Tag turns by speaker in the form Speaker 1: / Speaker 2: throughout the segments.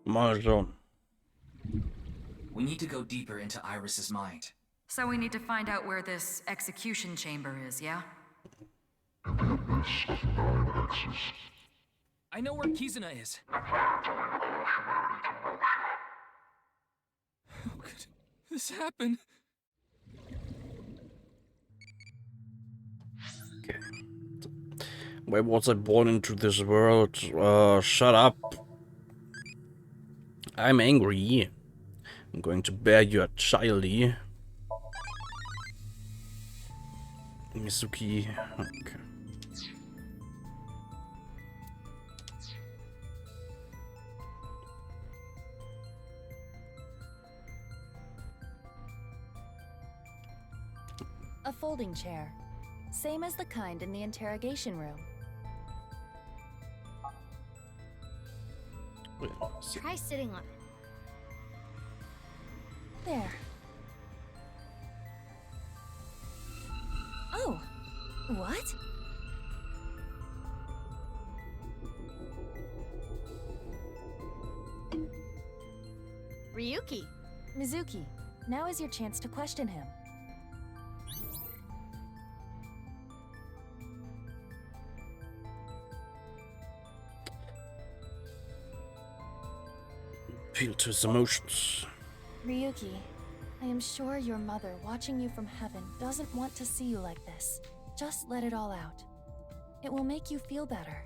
Speaker 1: Mal schauen.
Speaker 2: We need to go deeper into Iris's mind.
Speaker 3: So we need to find out where this execution chamber is, yeah?
Speaker 4: In the abyss of 9 X's.
Speaker 5: I know where Kizuna is.
Speaker 4: Bringing all humanity to motion.
Speaker 5: How could this happen?
Speaker 1: Okay. Why was I born into this world? Shut up. I'm angry. I'm going to bear your childy. Mizuki. Okay.
Speaker 6: A folding chair. Same as the kind in the interrogation room.
Speaker 1: Wait,
Speaker 7: Try sitting on it.
Speaker 6: There. Oh, what?
Speaker 7: Ryuki.
Speaker 6: Mizuki, now is your chance to question him.
Speaker 1: Feel to his emotions.
Speaker 6: Ryuki, I am sure your mother, watching you from heaven, doesn't want to see you like this. Just let it all out. It will make you feel better.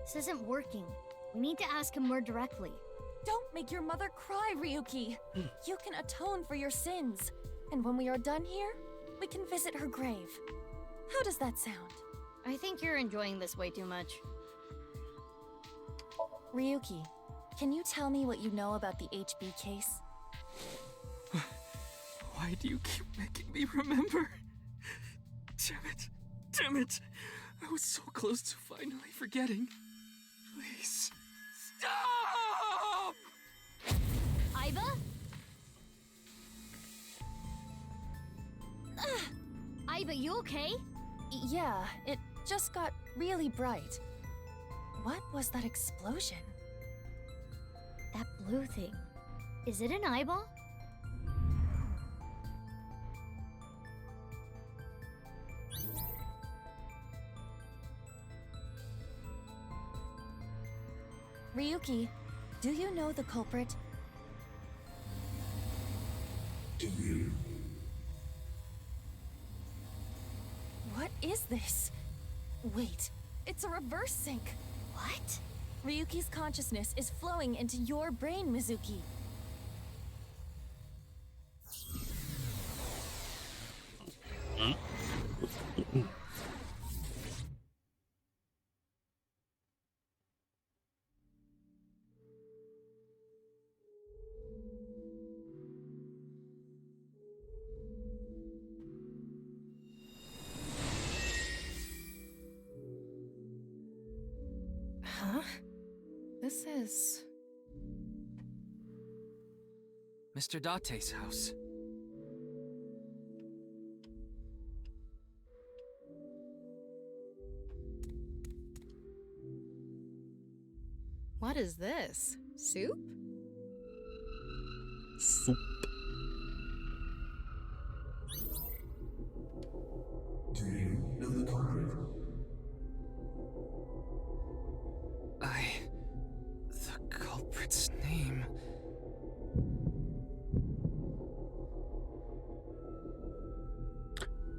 Speaker 7: This isn't working. We need to ask him more directly.
Speaker 6: Don't make your mother cry, Ryuki. You can atone for your sins. And when we are done here, we can visit her grave. How does that sound?
Speaker 7: I think you're enjoying this way too much.
Speaker 6: Ryuki, can you tell me what you know about the HB case?
Speaker 5: Why do you keep making me remember? Damn it. Damn it. I was so close to finally forgetting. Please. Stop!
Speaker 7: Aiba? Aiba, you okay?
Speaker 6: Yeah, it just got really bright. What was that explosion?
Speaker 7: That blue thing. Is it an eyeball?
Speaker 6: Ryuki, do you know the culprit?
Speaker 4: Do you?
Speaker 6: What is this? Wait, it's a reverse sync.
Speaker 7: What?
Speaker 6: Ryuki's consciousness is flowing into your brain, Mizuki.
Speaker 8: Huh? This is...
Speaker 5: Mr. Date's house.
Speaker 8: What is this? Soup?
Speaker 1: Soup.
Speaker 4: Do you know the culprit?
Speaker 5: The culprit's name...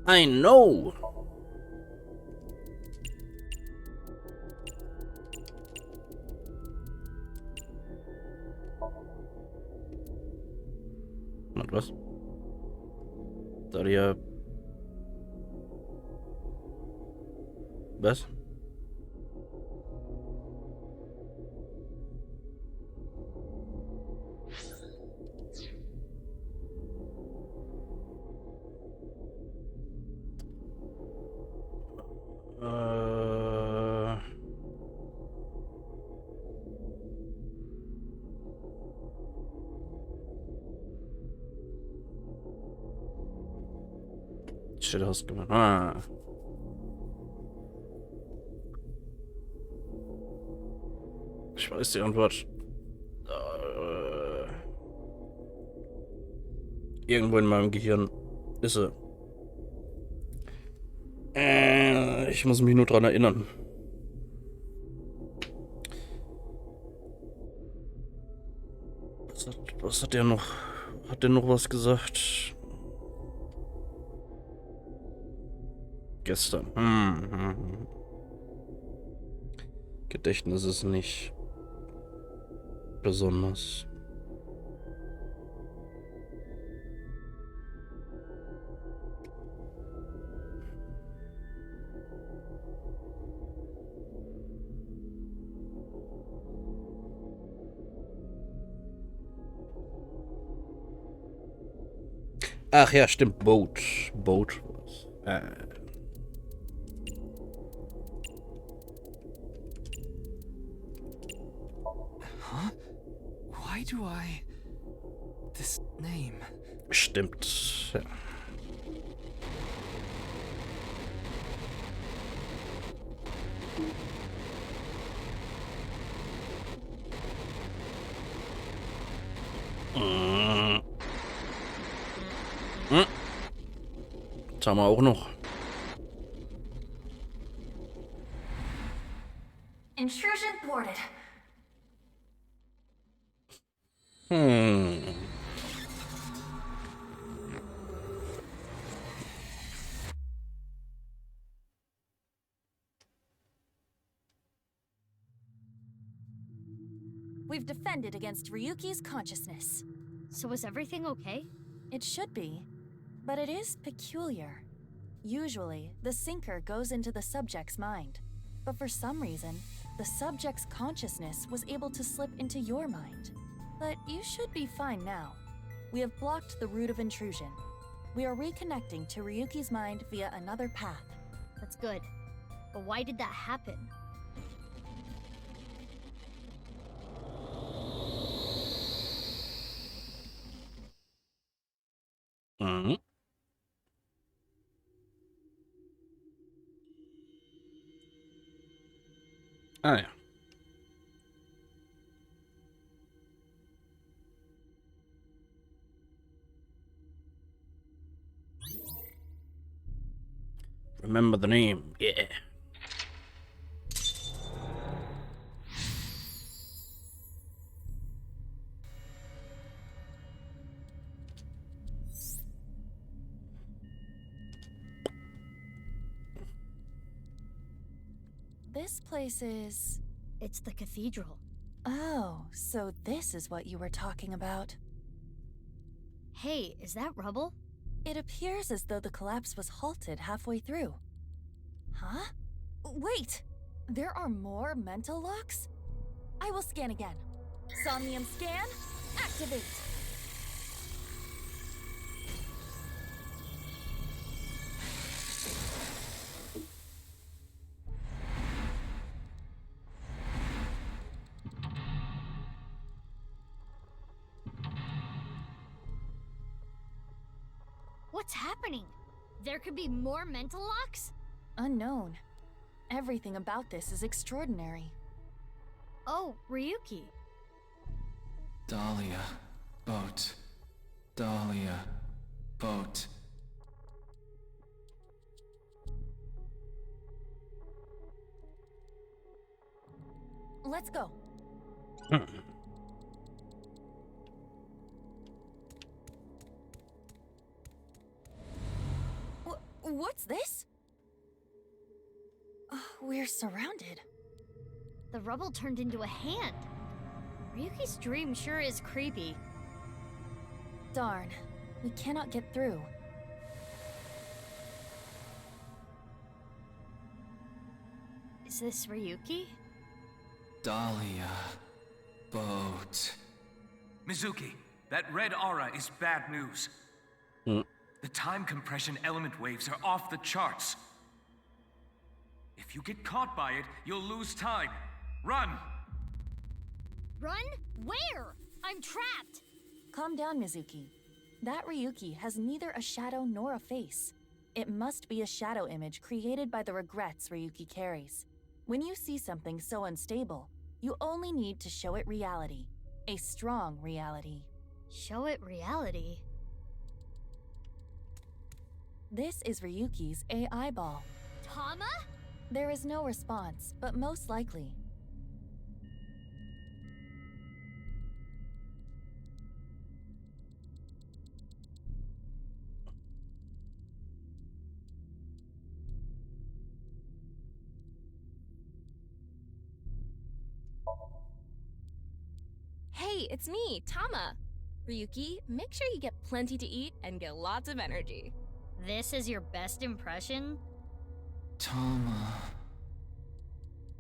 Speaker 1: I know. Warte, was? Soll hier... Was? Shit ausgemacht. Ah. weiß die Antwort. Irgendwo in meinem Gehirn ist sie. Ich muss mich nur dran erinnern. Was hat der noch? Hat der noch was gesagt? Gestern. Gedächtnis ist nicht besonders. Ach ja, stimmt. Boat. Boat.
Speaker 5: Huh? Why do I... This name...
Speaker 1: Stimmt. Ja. Das haben wir auch noch.
Speaker 3: Intrusion thwarted.
Speaker 6: We've defended against Ryuki's consciousness.
Speaker 7: So is everything okay?
Speaker 6: It should be, but it is peculiar. Usually, the sinker goes into the subject's mind, but for some reason, the subject's consciousness was able to slip into your mind. But you should be fine now. We have blocked the route of intrusion. We are reconnecting to Ryuki's mind via another path.
Speaker 7: That's good. But why did that happen?
Speaker 1: Ah ja. Remember the name, yeah.
Speaker 6: This place is...
Speaker 7: It's the cathedral.
Speaker 6: Oh, so this is what you were talking about.
Speaker 7: Hey, is that rubble?
Speaker 6: It appears as though the collapse was halted halfway through. Huh? Wait! There are more mental locks? I will scan again. Somnium scan, activate!
Speaker 7: What's happening? There could be more mental locks?
Speaker 6: Unknown. Everything about this is extraordinary.
Speaker 7: Oh, Ryuki.
Speaker 5: Dahlia. Boat. Dahlia. Boat.
Speaker 6: Let's go. What's this? We're surrounded.
Speaker 7: The rubble turned into a hand. Ryuki's dream sure is creepy.
Speaker 6: Darn. We cannot get through.
Speaker 7: Is this Ryuki?
Speaker 5: Dahlia. Boat.
Speaker 2: Mizuki, that red aura is bad news. The time compression element waves are off the charts. If you get caught by it, you'll lose time. Run!
Speaker 7: Run? Where? I'm trapped!
Speaker 6: Calm down, Mizuki. That Ryuki has neither a shadow nor a face. It must be a shadow image created by the regrets Ryuki carries. When you see something so unstable, You only need to show it reality. A strong reality.
Speaker 7: Show it reality.
Speaker 6: This is Ryuki's AI ball.
Speaker 7: Tama?
Speaker 6: There is no response, but most likely.
Speaker 9: Hey, it's me, Tama. Ryuki, make sure you get plenty to eat and get lots of energy.
Speaker 7: This is your best impression?
Speaker 5: Tama.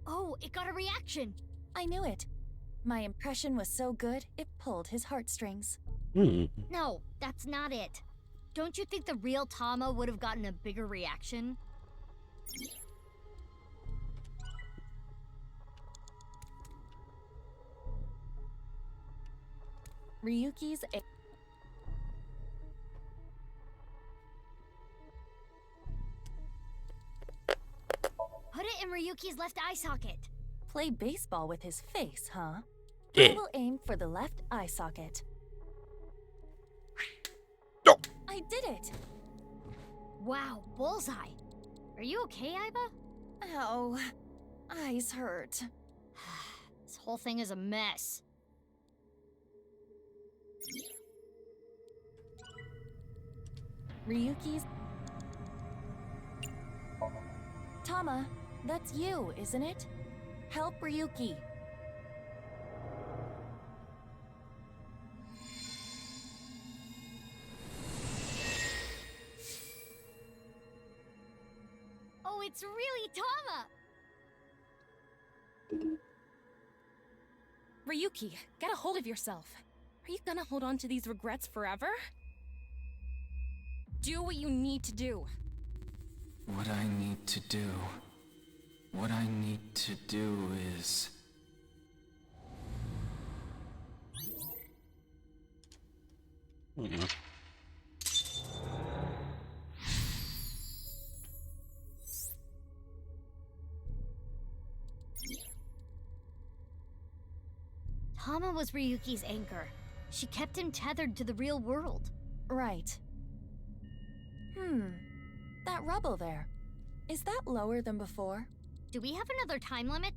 Speaker 7: Oh, it got a reaction.
Speaker 6: I knew it. My impression was so good, it pulled his heartstrings.
Speaker 7: No, that's not it. Don't you think the real Tama would have gotten a bigger reaction?
Speaker 6: Ryuki's
Speaker 7: Put it in Ryuki's left eye socket.
Speaker 6: play baseball with his face, huh?
Speaker 1: Yeah.
Speaker 6: I will aim for the left eye socket.
Speaker 1: No.
Speaker 6: I did it!
Speaker 7: Wow, bullseye. Are you okay, Aiba?
Speaker 6: Ow. Eyes hurt.
Speaker 7: This whole thing is a mess.
Speaker 6: Ryuki's... Tama, that's you, isn't it? Help Ryuki.
Speaker 7: Oh, it's really Tama!
Speaker 9: Ryuki, get a hold of yourself. Are you gonna hold on to these regrets forever? Do what you need to do.
Speaker 5: What I need to do. What I need to do is...
Speaker 7: Tama was Ryuki's anchor. She kept him tethered to the real world.
Speaker 6: Right. That rubble there. Is that lower than before?
Speaker 7: Do we have another time limit?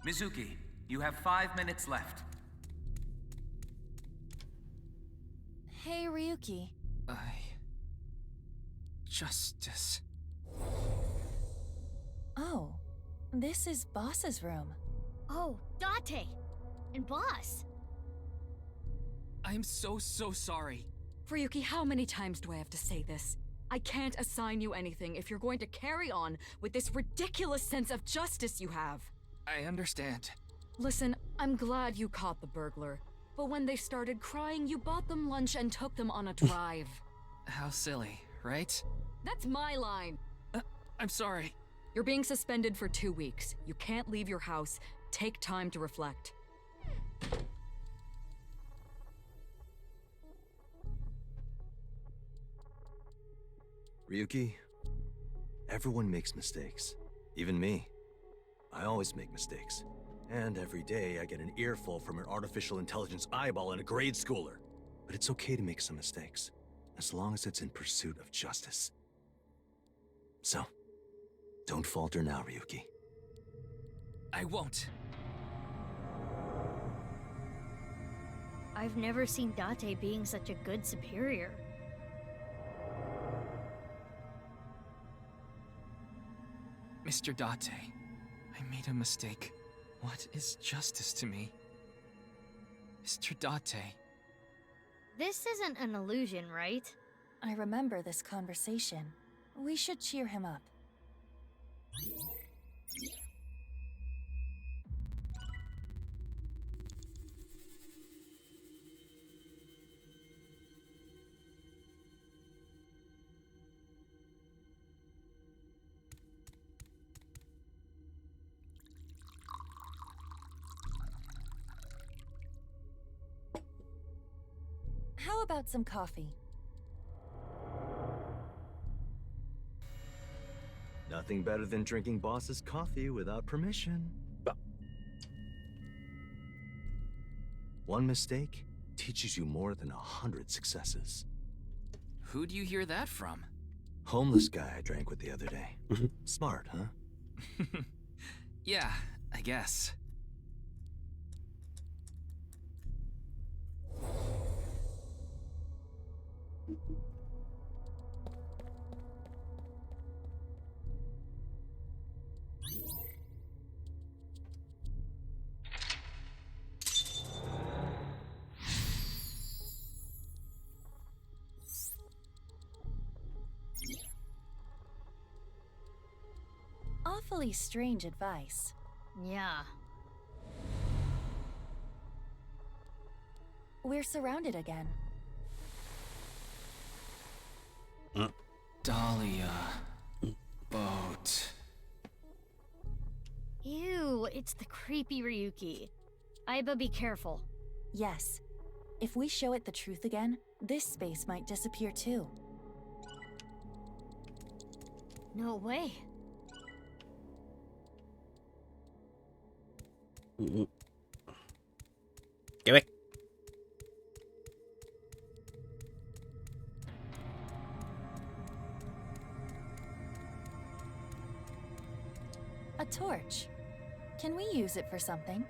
Speaker 2: Mizuki, you have 5 minutes left.
Speaker 6: Hey, Ryuki.
Speaker 5: Justice.
Speaker 6: Oh, this is Boss's room.
Speaker 7: Oh, Date! And Boss!
Speaker 5: I'm so sorry.
Speaker 10: Ryuki, how many times do I have to say this? I can't assign you anything if you're going to carry on with this ridiculous sense of justice you have.
Speaker 5: I understand.
Speaker 10: Listen, I'm glad you caught the burglar, but when they started crying, you bought them lunch and took them on a drive.
Speaker 5: How silly, right?
Speaker 10: That's my line.
Speaker 5: I'm sorry.
Speaker 10: You're being suspended for 2 weeks. You can't leave your house. Take time to reflect.
Speaker 11: Ryuki, everyone makes mistakes. Even me. I always make mistakes. And every day I get an earful from an artificial intelligence eyeball and a grade schooler. But it's okay to make some mistakes, as long as it's in pursuit of justice. So, don't falter now, Ryuki.
Speaker 5: I won't.
Speaker 7: I've never seen Date being such a good superior.
Speaker 5: Mr. Date, I made a mistake. What is justice to me? Mr. Date.
Speaker 7: This isn't an illusion, right?
Speaker 6: I remember this conversation. We should cheer him up. How about some coffee?
Speaker 11: Nothing better than drinking Boss's coffee without permission. One mistake teaches you more than 100 successes.
Speaker 5: Who'd you hear that from?
Speaker 11: Homeless guy I drank with the other day. Smart, huh?
Speaker 5: Yeah, I guess.
Speaker 6: Awfully strange advice.
Speaker 7: Yeah.
Speaker 6: We're surrounded again.
Speaker 5: Dahlia. Boat.
Speaker 7: Ew, it's the creepy Ryuki. Aiba, be careful.
Speaker 6: Yes. If we show it the truth again, this space might disappear too.
Speaker 7: No way.
Speaker 1: Get back.
Speaker 6: A torch. Can we use it for something?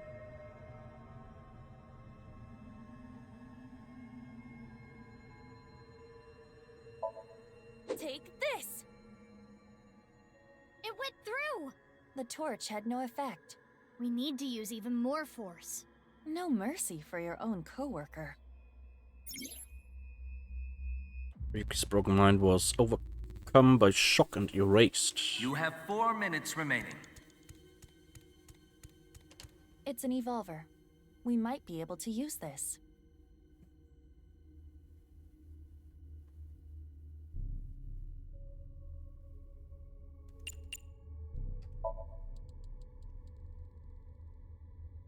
Speaker 6: Take this!
Speaker 7: It went through!
Speaker 6: The torch had no effect.
Speaker 7: We need to use even more force.
Speaker 6: No mercy for your own coworker.
Speaker 1: Ryuki's broken mind was overcome by shock and erased.
Speaker 2: You have 4 minutes remaining.
Speaker 6: It's an evolver. We might be able to use this.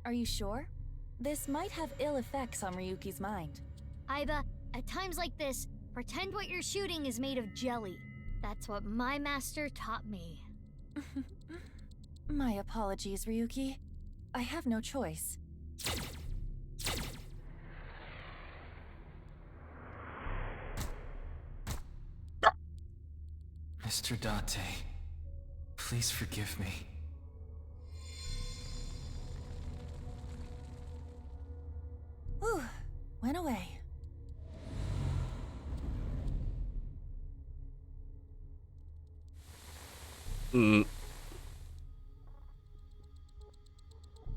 Speaker 6: Are you sure? This might have ill effects on Ryuki's mind.
Speaker 7: Aiba, at times like this, pretend what you're shooting is made of jelly. That's what my master taught me.
Speaker 6: My apologies, Ryuki. I have no choice.
Speaker 5: Mr. Date, please forgive me.
Speaker 6: Whew, went away.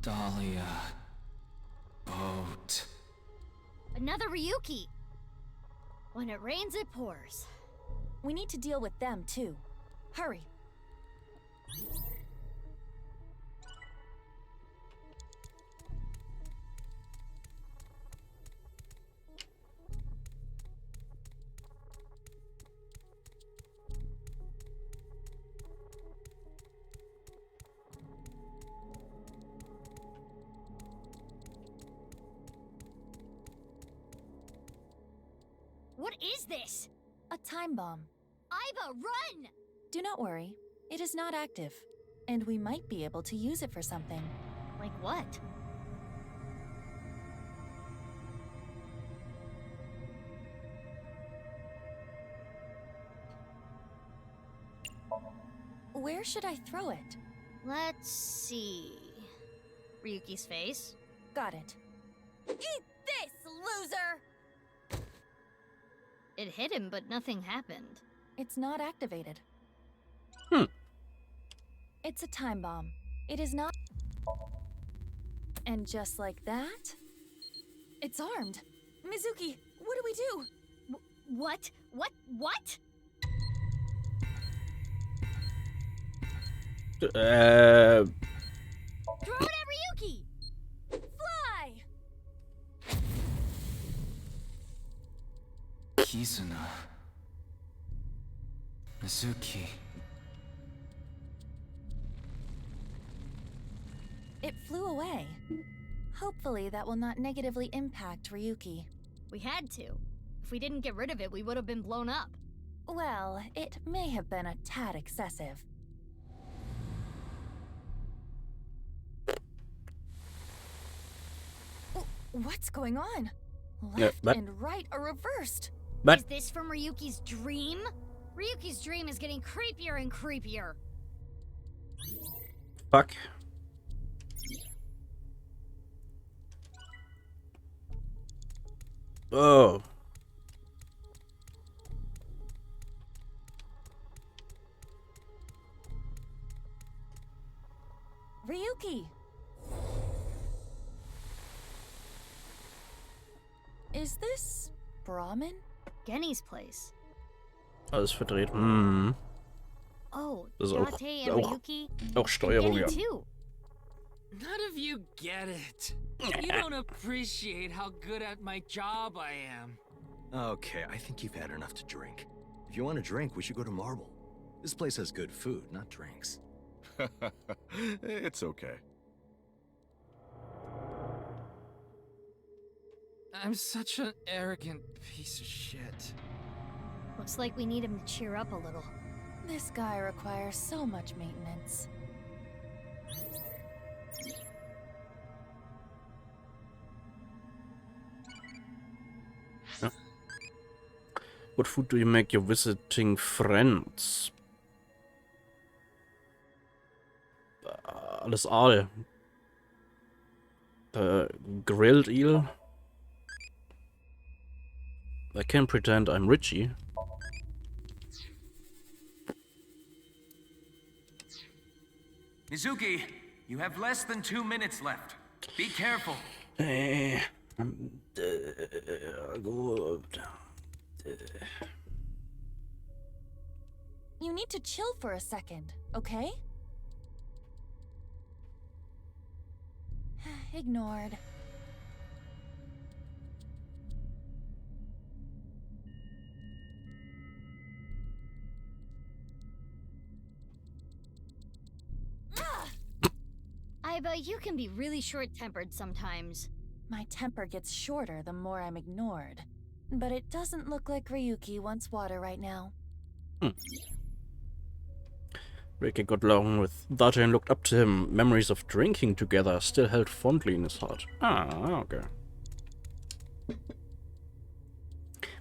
Speaker 5: Dahlia. Boat.
Speaker 7: Another Ryuki! When it rains, it pours.
Speaker 6: We need to deal with them, too. Hurry.
Speaker 7: What is this?
Speaker 6: A time bomb.
Speaker 7: Aiba, run!
Speaker 6: Do not worry. It is not active. And we might be able to use it for something.
Speaker 7: Like what?
Speaker 6: Where should I throw it?
Speaker 7: Let's see... Ryuki's face?
Speaker 6: Got it.
Speaker 10: Eat this, loser!
Speaker 7: It hit him, but nothing happened.
Speaker 6: It's not activated.
Speaker 1: Hmm.
Speaker 6: It's a time bomb. It is not... And just like that... It's armed. Mizuki, what do we do?
Speaker 7: What? What?
Speaker 6: Throw it at Ryuki! Fly!
Speaker 5: Kizuna. Mizuki.
Speaker 6: It flew away. Hopefully that will not negatively impact Ryuki.
Speaker 7: We had to. If we didn't get rid of it, we would have been blown up.
Speaker 6: Well, it may have been a tad excessive. What's going on?
Speaker 1: Yeah,
Speaker 6: Left
Speaker 1: but-
Speaker 6: and right are reversed.
Speaker 1: But
Speaker 7: Is this from Ryuki's dream? Ryuki's dream is getting creepier and creepier.
Speaker 1: fuck. Oh.
Speaker 6: Ryuki! Is this Brahmin?
Speaker 7: Genny's place.
Speaker 1: Alles verdreht. Hm.
Speaker 7: Oh,
Speaker 1: Das ist auch,
Speaker 7: Date and
Speaker 1: auch,
Speaker 7: Ryuki.
Speaker 1: auch Steuerung,
Speaker 7: Genny
Speaker 1: ja.
Speaker 7: too.
Speaker 5: None of you get it. You don't appreciate how good at my job I am.
Speaker 11: Okay, I think you've had enough to drink. If you want a drink, we should go to Marble. This place has good food, not drinks.
Speaker 4: It's okay.
Speaker 5: I'm such an arrogant piece of shit.
Speaker 7: Looks like we need him to cheer up a little.
Speaker 6: This guy requires so much maintenance.
Speaker 1: What food do you make your visiting friends? Alles Aale. Grilled eel. I can pretend I'm Richie.
Speaker 2: Mizuki, you have less than 2 minutes left. Be careful.
Speaker 1: Good.
Speaker 6: You need to chill for a second, okay? Ignored.
Speaker 7: Aiba, you can be really short-tempered sometimes.
Speaker 6: My temper gets shorter the more I'm ignored. But it doesn't look like Ryuki wants water right now.
Speaker 1: Ricky got along with Data and looked up to him. Memories of drinking together still held fondly in his heart. Ah, okay.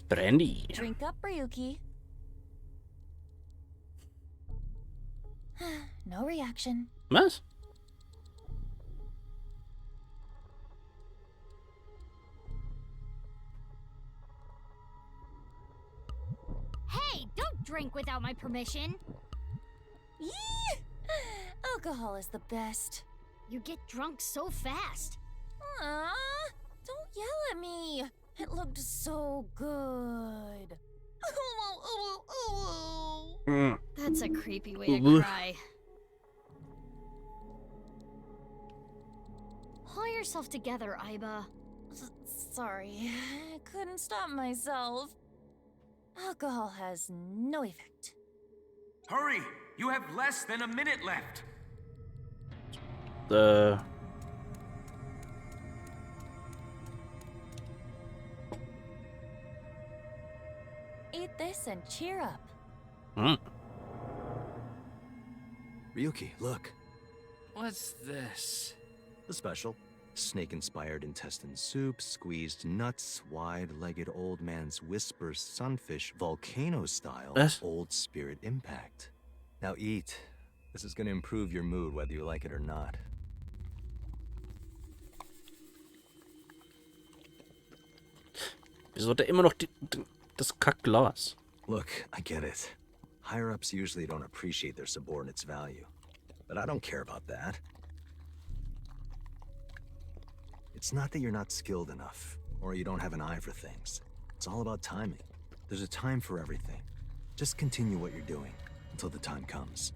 Speaker 1: Brandy.
Speaker 6: Drink up, Ryuki. No reaction.
Speaker 1: Was?
Speaker 7: Hey, don't drink without my permission.
Speaker 6: Yee! Alcohol is the best.
Speaker 7: You get drunk so fast.
Speaker 6: Aww, don't yell at me. It looked so good.
Speaker 7: That's a creepy way to cry. Pull yourself together, Aiba.
Speaker 6: Sorry, I couldn't stop myself. Alcohol has no effect.
Speaker 2: Hurry! You have less than a minute left.
Speaker 6: Eat this and cheer up.
Speaker 11: Ryuki, look.
Speaker 5: What's this?
Speaker 11: The special. Snake-inspired intestine soup, squeezed nuts, wide-legged old man's whisper sunfish, volcano style, old spirit impact. Now eat. This is gonna improve your mood whether you like it or not.
Speaker 1: Wieso hat er immer noch das Kackglas?
Speaker 11: Look, I get it. Higher-ups usually don't appreciate their subordinates' value. But I don't care about that. It's not that you're not skilled enough, or you don't have an eye for things. It's all about timing. There's a time for everything. Just continue what you're doing, until the time comes.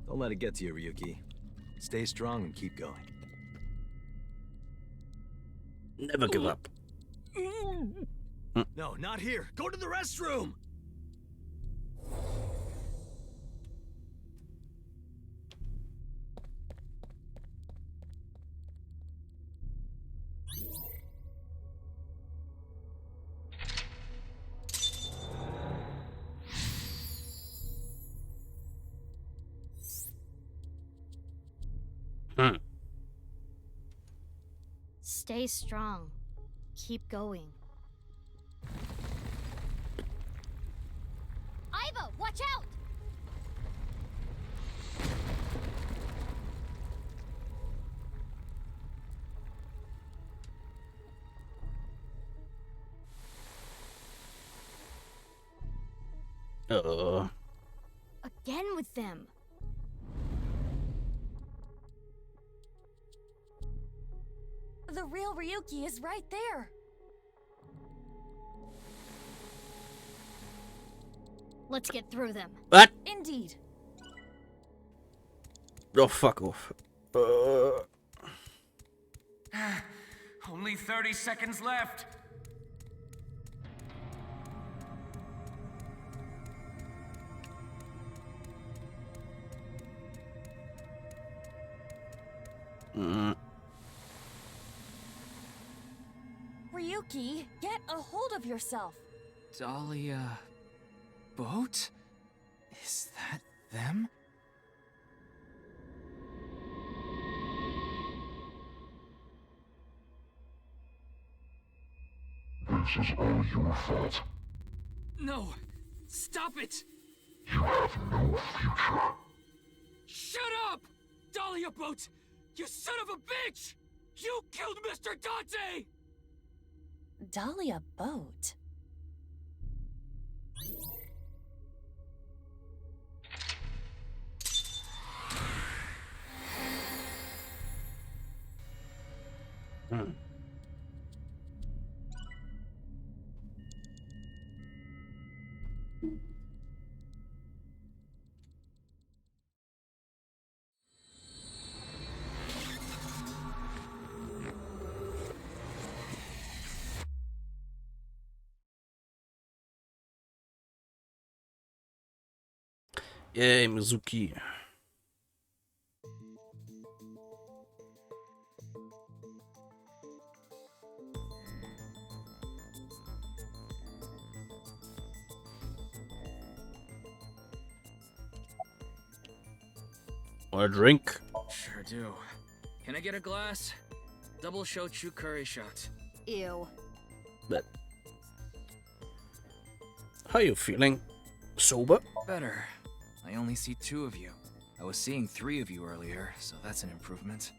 Speaker 11: Don't let it get to you, Ryuki. Stay strong and keep going.
Speaker 1: Never give up.
Speaker 11: No, not here! Go to the restroom!
Speaker 7: Stay strong. Keep going. Iva, watch out! Again with them.
Speaker 6: The real Ryuki is right there.
Speaker 7: Let's get through them.
Speaker 1: What?
Speaker 6: Indeed.
Speaker 1: Oh, fuck off.
Speaker 2: Only 30 seconds left.
Speaker 6: Ryuki, get a hold of yourself.
Speaker 5: Dahlia... boat? Is that them?
Speaker 4: This is all your fault.
Speaker 5: No! Stop it!
Speaker 4: You have no future.
Speaker 5: Shut up! Dahlia boat! You son of a bitch! You killed Mr. Dante!
Speaker 6: Dahlia boat?
Speaker 1: Yay, Mizuki. Want a drink?
Speaker 5: Sure do. Can I get a glass? Double shochu curry shot.
Speaker 7: Ew.
Speaker 1: But how you feeling? Sober?
Speaker 5: Better. I only see 2 of you. I was seeing 3 of you earlier, so that's an improvement.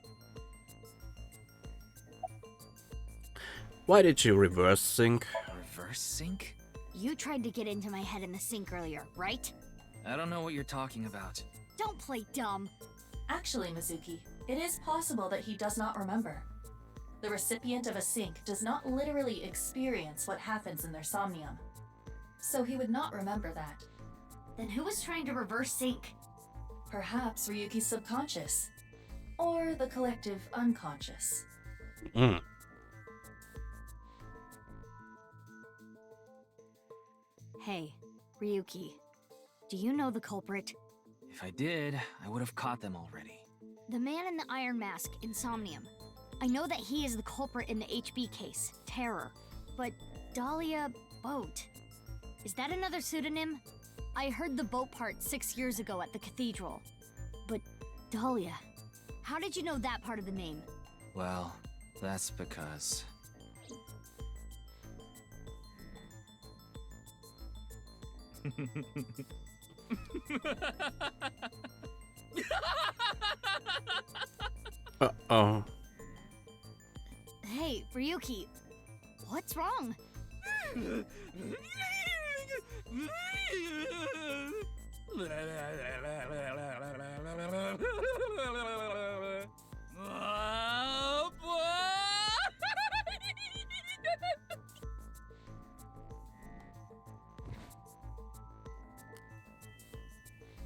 Speaker 1: Why did you reverse sync?
Speaker 5: Reverse sync?
Speaker 7: You tried to get into my head in the sink earlier, right?
Speaker 5: I don't know what you're talking about.
Speaker 7: Don't play dumb.
Speaker 6: Actually, Mizuki, it is possible that he does not remember. The recipient of a sync does not literally experience what happens in their somnium. So he would not remember that.
Speaker 7: Then who was trying to reverse sync?
Speaker 6: Perhaps Ryuki's subconscious. Or the collective unconscious.
Speaker 7: Hey, Ryuki. Do you know the culprit?
Speaker 5: If I did, I would have caught them already.
Speaker 7: The man in the iron mask in Somnium. I know that he is the culprit in the HB case, Terror. But Dahlia Boat. Is that another pseudonym? I heard the boat part 6 years ago at the cathedral. But Dahlia, how did you know that part of the name?
Speaker 5: Well, that's because...
Speaker 1: Uh-oh.
Speaker 7: Hey, Ryuki, what's wrong?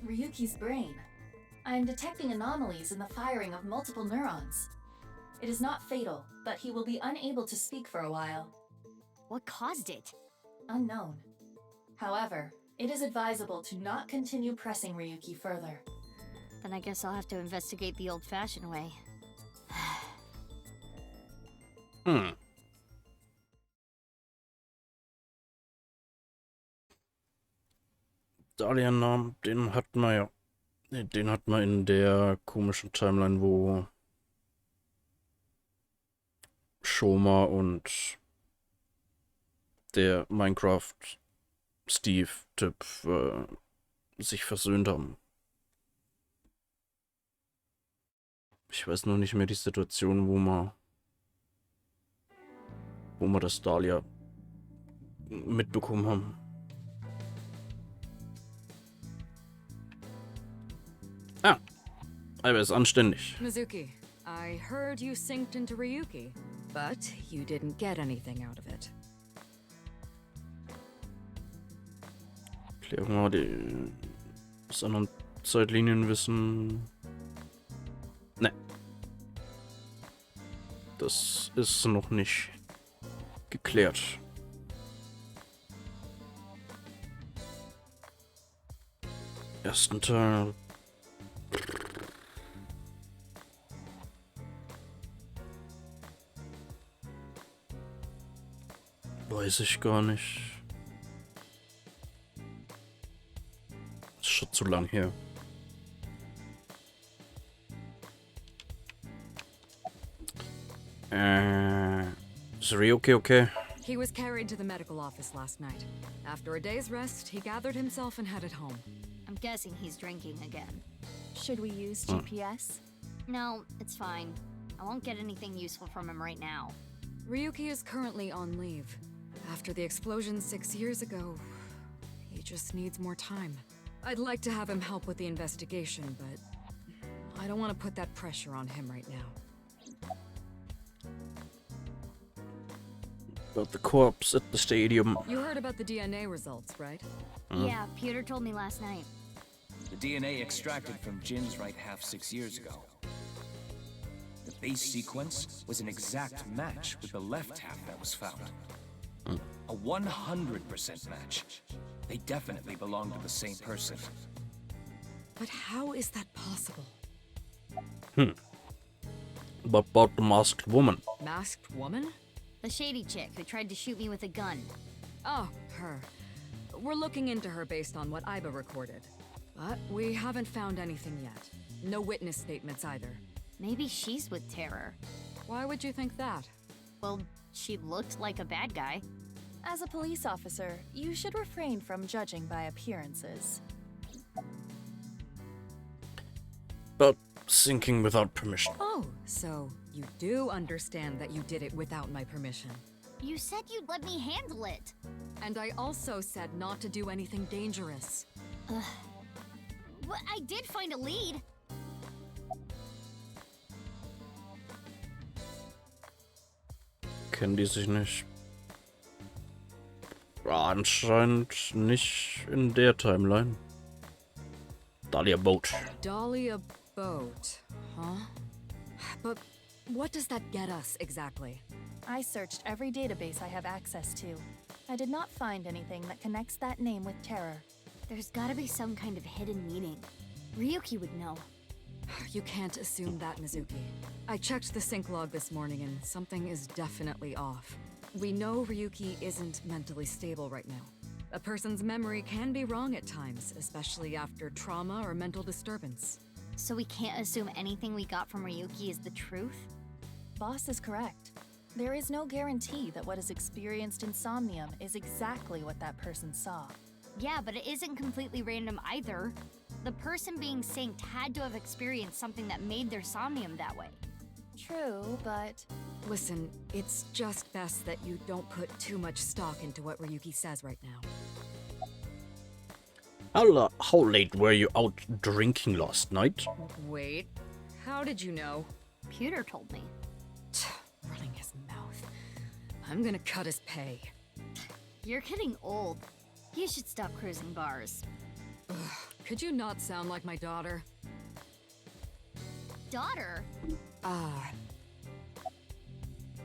Speaker 6: Ryuki's brain. I am detecting anomalies in the firing of multiple neurons. It is not fatal, but he will be unable to speak for a while.
Speaker 7: What caused it?
Speaker 6: Unknown. However, it is advisable to not continue pressing Ryuki further.
Speaker 7: Then I guess I'll have to investigate the old-fashioned way.
Speaker 1: Dahlia-Namen, den hatten wir ja. Den hatten wir in der komischen Timeline, wo Shoma und der Minecraft-Steve-Typ sich versöhnt haben. Ich weiß nur nicht mehr die Situation, wo wir das Dahlia mitbekommen haben. Ah, aber ist anständig.
Speaker 10: Mizuki, I heard you synced into Ryuki, but you didn't get anything out of it.
Speaker 1: Klären wir die aus anderen Zeitlinien wissen. Ne. Das ist noch nicht geklärt. Ersten Teil. Weiß ich gar nicht. Ist schon zu lang her. Is Ryuki okay?
Speaker 10: He was carried to the medical office last night. After a day's rest, he gathered himself and headed home.
Speaker 7: I'm guessing he's drinking again.
Speaker 6: Should we use GPS?
Speaker 7: No, it's fine. I won't get anything useful from him right now.
Speaker 10: Ryuki is currently on leave. After the explosion 6 years ago, he just needs more time. I'd like to have him help with the investigation, but I don't want to put that pressure on him right now.
Speaker 1: About the corpse at the stadium.
Speaker 10: You heard about the DNA results, right?
Speaker 7: Yeah, Peter told me last night.
Speaker 2: The DNA extracted from Jin's right half 6 years ago. The base sequence was an exact match with the left half that was found. A 100% match. They definitely belong to the same person.
Speaker 10: But how is that possible?
Speaker 1: But about the masked woman.
Speaker 10: Masked woman?
Speaker 7: The shady chick who tried to shoot me with a gun.
Speaker 10: Oh, her. We're looking into her based on what Iba recorded. But we haven't found anything yet. No witness statements either.
Speaker 7: Maybe she's with Terror.
Speaker 10: Why would you think that?
Speaker 7: Well, she looked like a bad guy.
Speaker 6: As a police officer, you should refrain from judging by appearances.
Speaker 1: But sinking without permission.
Speaker 10: Oh, so you do understand that you did it without my permission.
Speaker 7: You said you'd let me handle it.
Speaker 10: And I also said not to do anything dangerous.
Speaker 7: But I did find a lead.
Speaker 1: Kennen die sich nicht? Anscheinend nicht in der Timeline. Dahlia Boat.
Speaker 10: Dahlia Boat, huh? But what does that get us exactly?
Speaker 6: I searched every database I have access to. I did not find anything that connects that name with Terror.
Speaker 7: There's gotta be some kind of hidden meaning. Ryuki would know.
Speaker 10: You can't assume that, Mizuki. I checked the sync log this morning and something is definitely off. We know Ryuki isn't mentally stable right now. A person's memory can be wrong at times, especially after trauma or mental disturbance.
Speaker 7: So we can't assume anything we got from Ryuki is the truth?
Speaker 6: Boss is correct. There is no guarantee that what is experienced in Somnium is exactly what that person saw.
Speaker 7: Yeah, but it isn't completely random either. The person being synced had to have experienced something that made their Somnium that way.
Speaker 6: True, but...
Speaker 10: Listen, it's just best that you don't put too much stock into what Ryuki says right now.
Speaker 1: How late were you out drinking last night?
Speaker 10: Wait, how did you know?
Speaker 7: Peter told me.
Speaker 10: Running his mouth. I'm gonna cut his pay.
Speaker 7: You're getting old. You should stop cruising bars.
Speaker 10: Ugh, could you not sound like my daughter?
Speaker 7: Daughter?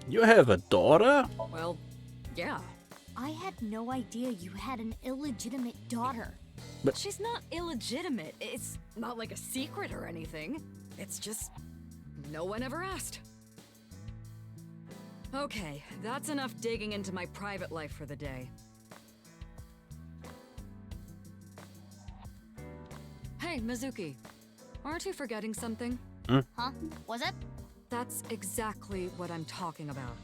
Speaker 1: You have a daughter?
Speaker 10: Well, yeah.
Speaker 7: I had no idea you had an illegitimate daughter.
Speaker 1: But
Speaker 10: she's not illegitimate. It's not like a secret or anything. It's just no one ever asked. Okay, that's enough digging into my private life for the day. Hey, Mizuki. Aren't you forgetting something?
Speaker 7: Huh? Was it?
Speaker 10: That's exactly what I'm talking about.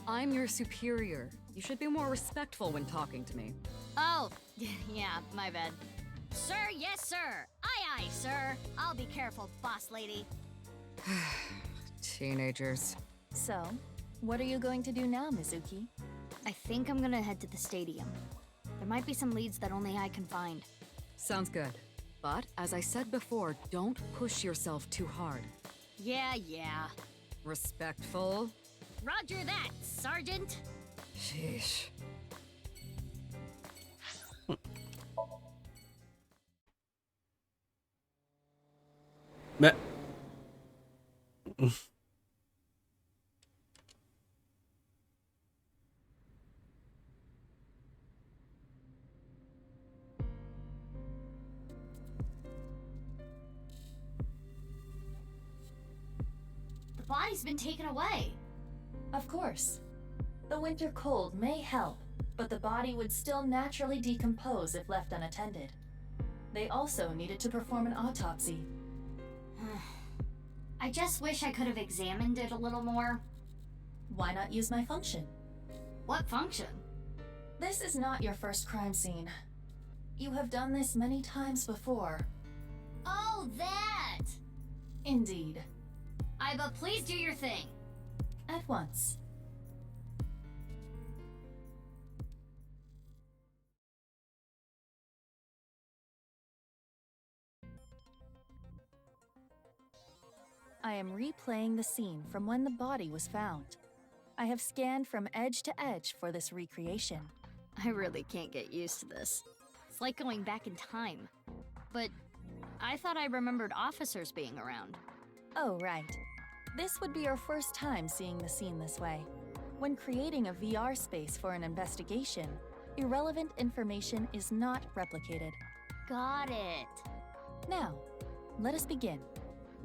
Speaker 10: I'm your superior. You should be more respectful when talking to me.
Speaker 7: Oh, yeah, my bad. Sir, yes, sir. Aye, aye, sir. I'll be careful, boss lady.
Speaker 10: Teenagers.
Speaker 6: So, what are you going to do now, Mizuki?
Speaker 7: I think I'm gonna head to the stadium. There might be some leads that only I can find.
Speaker 10: Sounds good. But, as I said before, don't push yourself too hard.
Speaker 7: Yeah.
Speaker 10: Respectful?
Speaker 7: Roger that, Sergeant.
Speaker 10: Sheesh.
Speaker 1: Meh.
Speaker 7: The body's been taken away.
Speaker 6: Of course. The winter cold may help, but the body would still naturally decompose if left unattended. They also needed to perform an autopsy.
Speaker 7: I just wish I could have examined it a little more.
Speaker 6: Why not use my function?
Speaker 7: What function?
Speaker 6: This is not your first crime scene. You have done this many times before.
Speaker 7: Oh, that!
Speaker 6: Indeed.
Speaker 7: But please do your thing.
Speaker 6: At once. I am replaying the scene from when the body was found. I have scanned from edge to edge for this recreation.
Speaker 7: I really can't get used to this. It's like going back in time. But I thought I remembered officers being around.
Speaker 6: Oh, right. This would be your first time seeing the scene this way. When creating a VR space for an investigation, irrelevant information is not replicated.
Speaker 7: Got it.
Speaker 6: Now, let us begin.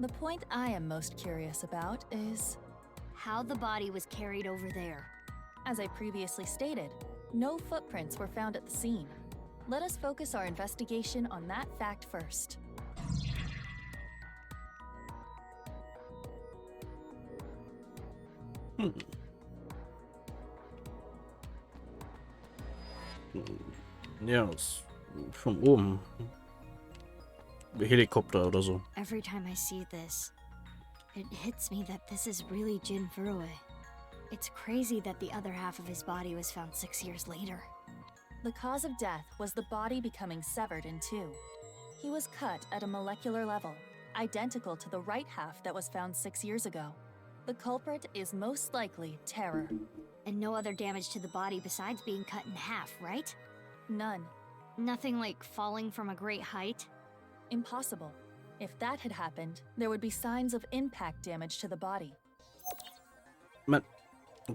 Speaker 6: The point I am most curious about is
Speaker 7: how the body was carried over there.
Speaker 6: As I previously stated, no footprints were found at the scene. Let us focus our investigation on that fact first.
Speaker 1: Ja, das von oben. Helikopter oder so.
Speaker 7: Every time I see this, it hits me that this is really Jin Furue. It's crazy that the other half of his body was found 6 years later.
Speaker 6: The cause of death was the body becoming severed in two. He was cut at a molecular level, identical to the right half that was found 6 years ago. The culprit is most likely terror.
Speaker 7: And no other damage to the body besides being cut in half, right?
Speaker 6: None.
Speaker 7: Nothing like falling from a great height?
Speaker 6: Impossible. If that had happened, there would be signs of impact damage to the body.
Speaker 1: Mein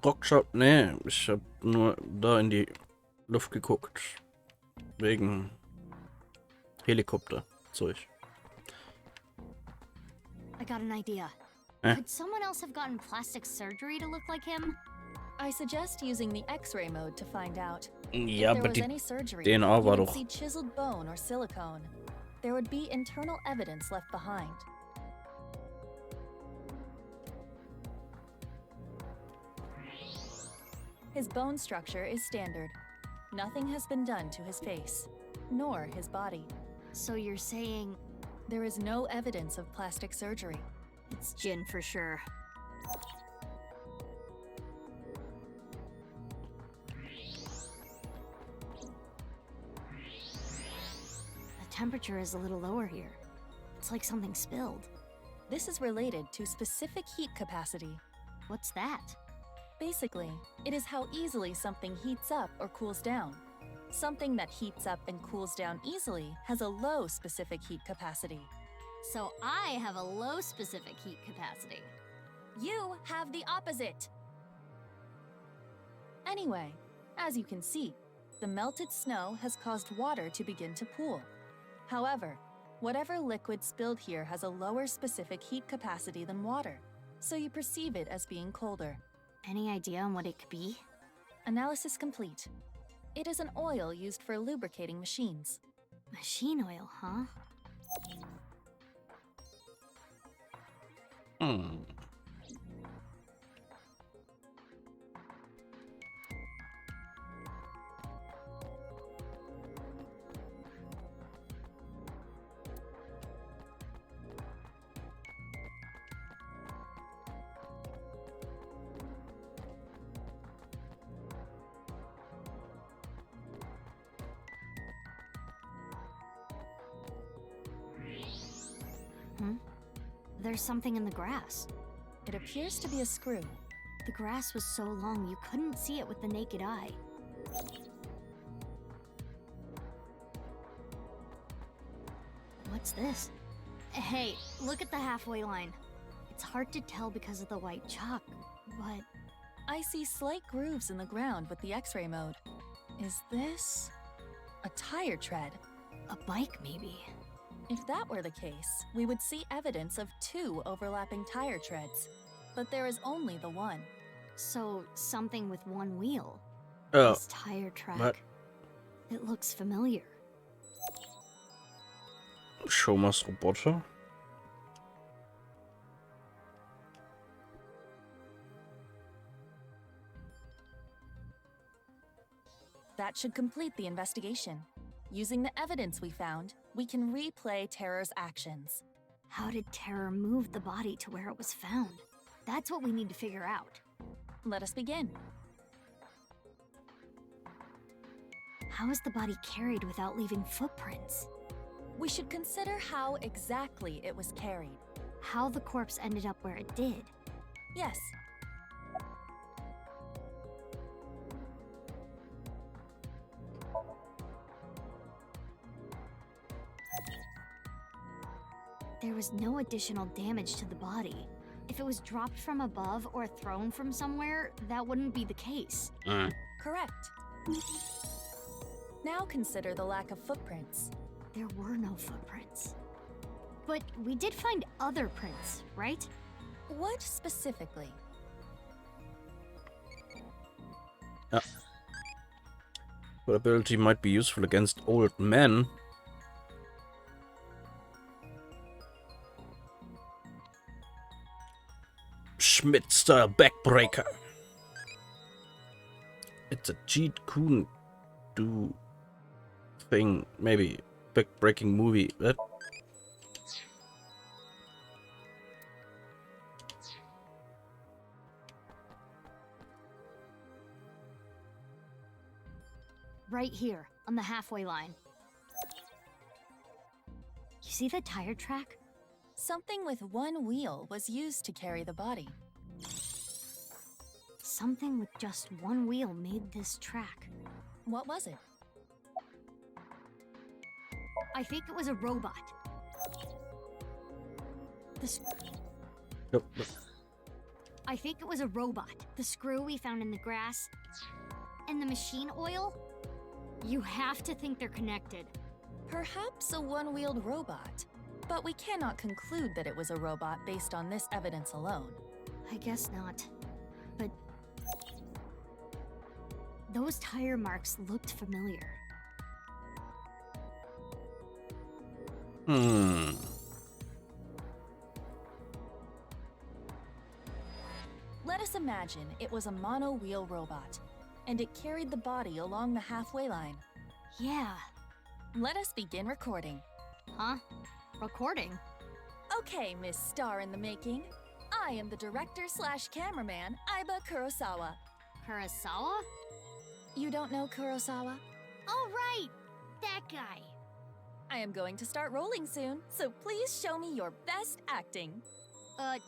Speaker 1: Rockshop, nee, ich hab nur da in die Luft geguckt. Wegen Helikopterzeug.
Speaker 7: I got an idea. Could someone else have gotten plastic surgery to look like him?
Speaker 6: I suggest using the X-ray mode to find out.
Speaker 1: Ja,
Speaker 6: if there
Speaker 1: aber
Speaker 6: was
Speaker 1: die
Speaker 6: any surgery,
Speaker 1: DNA war
Speaker 6: you would
Speaker 1: doch...
Speaker 6: see chiseled bone or silicone. There would be internal evidence left behind. His bone structure is standard. Nothing has been done to his face, nor his body.
Speaker 7: So you're saying...
Speaker 6: There is no evidence of plastic surgery.
Speaker 7: It's Jin for sure. The temperature is a little lower here. It's like something spilled.
Speaker 6: This is related to specific heat capacity.
Speaker 7: What's that?
Speaker 6: Basically, it is how easily something heats up or cools down. Something that heats up and cools down easily has a low specific heat capacity.
Speaker 7: So I have a low specific heat capacity.
Speaker 6: You have the opposite! Anyway, as you can see, the melted snow has caused water to begin to pool. However, whatever liquid spilled here has a lower specific heat capacity than water, so you perceive it as being colder.
Speaker 7: Any idea on what it could be?
Speaker 6: Analysis complete. It is an oil used for lubricating machines.
Speaker 7: Machine oil, huh? There's something in the grass.
Speaker 6: It appears to be a screw.
Speaker 7: The grass was so long you couldn't see it with the naked eye. What's this? Hey, look at the halfway line. It's hard to tell because of the white chalk, but...
Speaker 6: I see slight grooves in the ground with the X-ray mode. Is this a tire tread?
Speaker 7: A bike, maybe.
Speaker 6: If that were the case, we would see evidence of 2 overlapping tire treads. But there is only the one.
Speaker 7: So, something with one wheel.
Speaker 1: Oh.
Speaker 7: This tire track.
Speaker 1: What?
Speaker 7: It looks familiar.
Speaker 1: Schomas Roboter.
Speaker 6: That should complete the investigation. Using the evidence we found, we can replay Terror's actions.
Speaker 7: How did Terror move the body to where it was found? That's what we need to figure out.
Speaker 6: Let us begin.
Speaker 7: How is the body carried without leaving footprints?
Speaker 6: We should consider how exactly it was carried.
Speaker 7: How the corpse ended up where it did.
Speaker 6: Yes.
Speaker 7: There was no additional damage to the body. If it was dropped from above or thrown from somewhere, that wouldn't be the case.
Speaker 6: Correct. Now consider the lack of footprints.
Speaker 7: There were no footprints. But we did find other prints, right?
Speaker 6: What specifically?
Speaker 1: What ability might be useful against old men? Schmidt-style backbreaker. It's a cheat coon do thing, maybe backbreaking movie. What?
Speaker 7: Right here, on the halfway line. You see the tire track?
Speaker 6: Something with one wheel was used to carry the body.
Speaker 7: Something with just one wheel made this track.
Speaker 6: What was it?
Speaker 7: I think it was a robot.
Speaker 1: Nope.
Speaker 7: I think it was a robot. The screw we found in the grass and the machine oil. You have to think they're connected.
Speaker 6: Perhaps a one-wheeled robot. But we cannot conclude that it was a robot based on this evidence alone.
Speaker 7: I guess not. But those tire marks looked familiar.
Speaker 6: Let us imagine it was a mono-wheel robot, and it carried the body along the halfway line.
Speaker 7: Yeah.
Speaker 6: Let us begin recording.
Speaker 7: Huh? Recording?
Speaker 6: Okay, Miss Star in the Making. I am the director/cameraman, Aiba Kurosawa.
Speaker 7: Kurosawa?
Speaker 6: You don't know Kurosawa?
Speaker 7: Oh, right! That guy.
Speaker 6: I am going to start rolling soon, so please show me your best acting.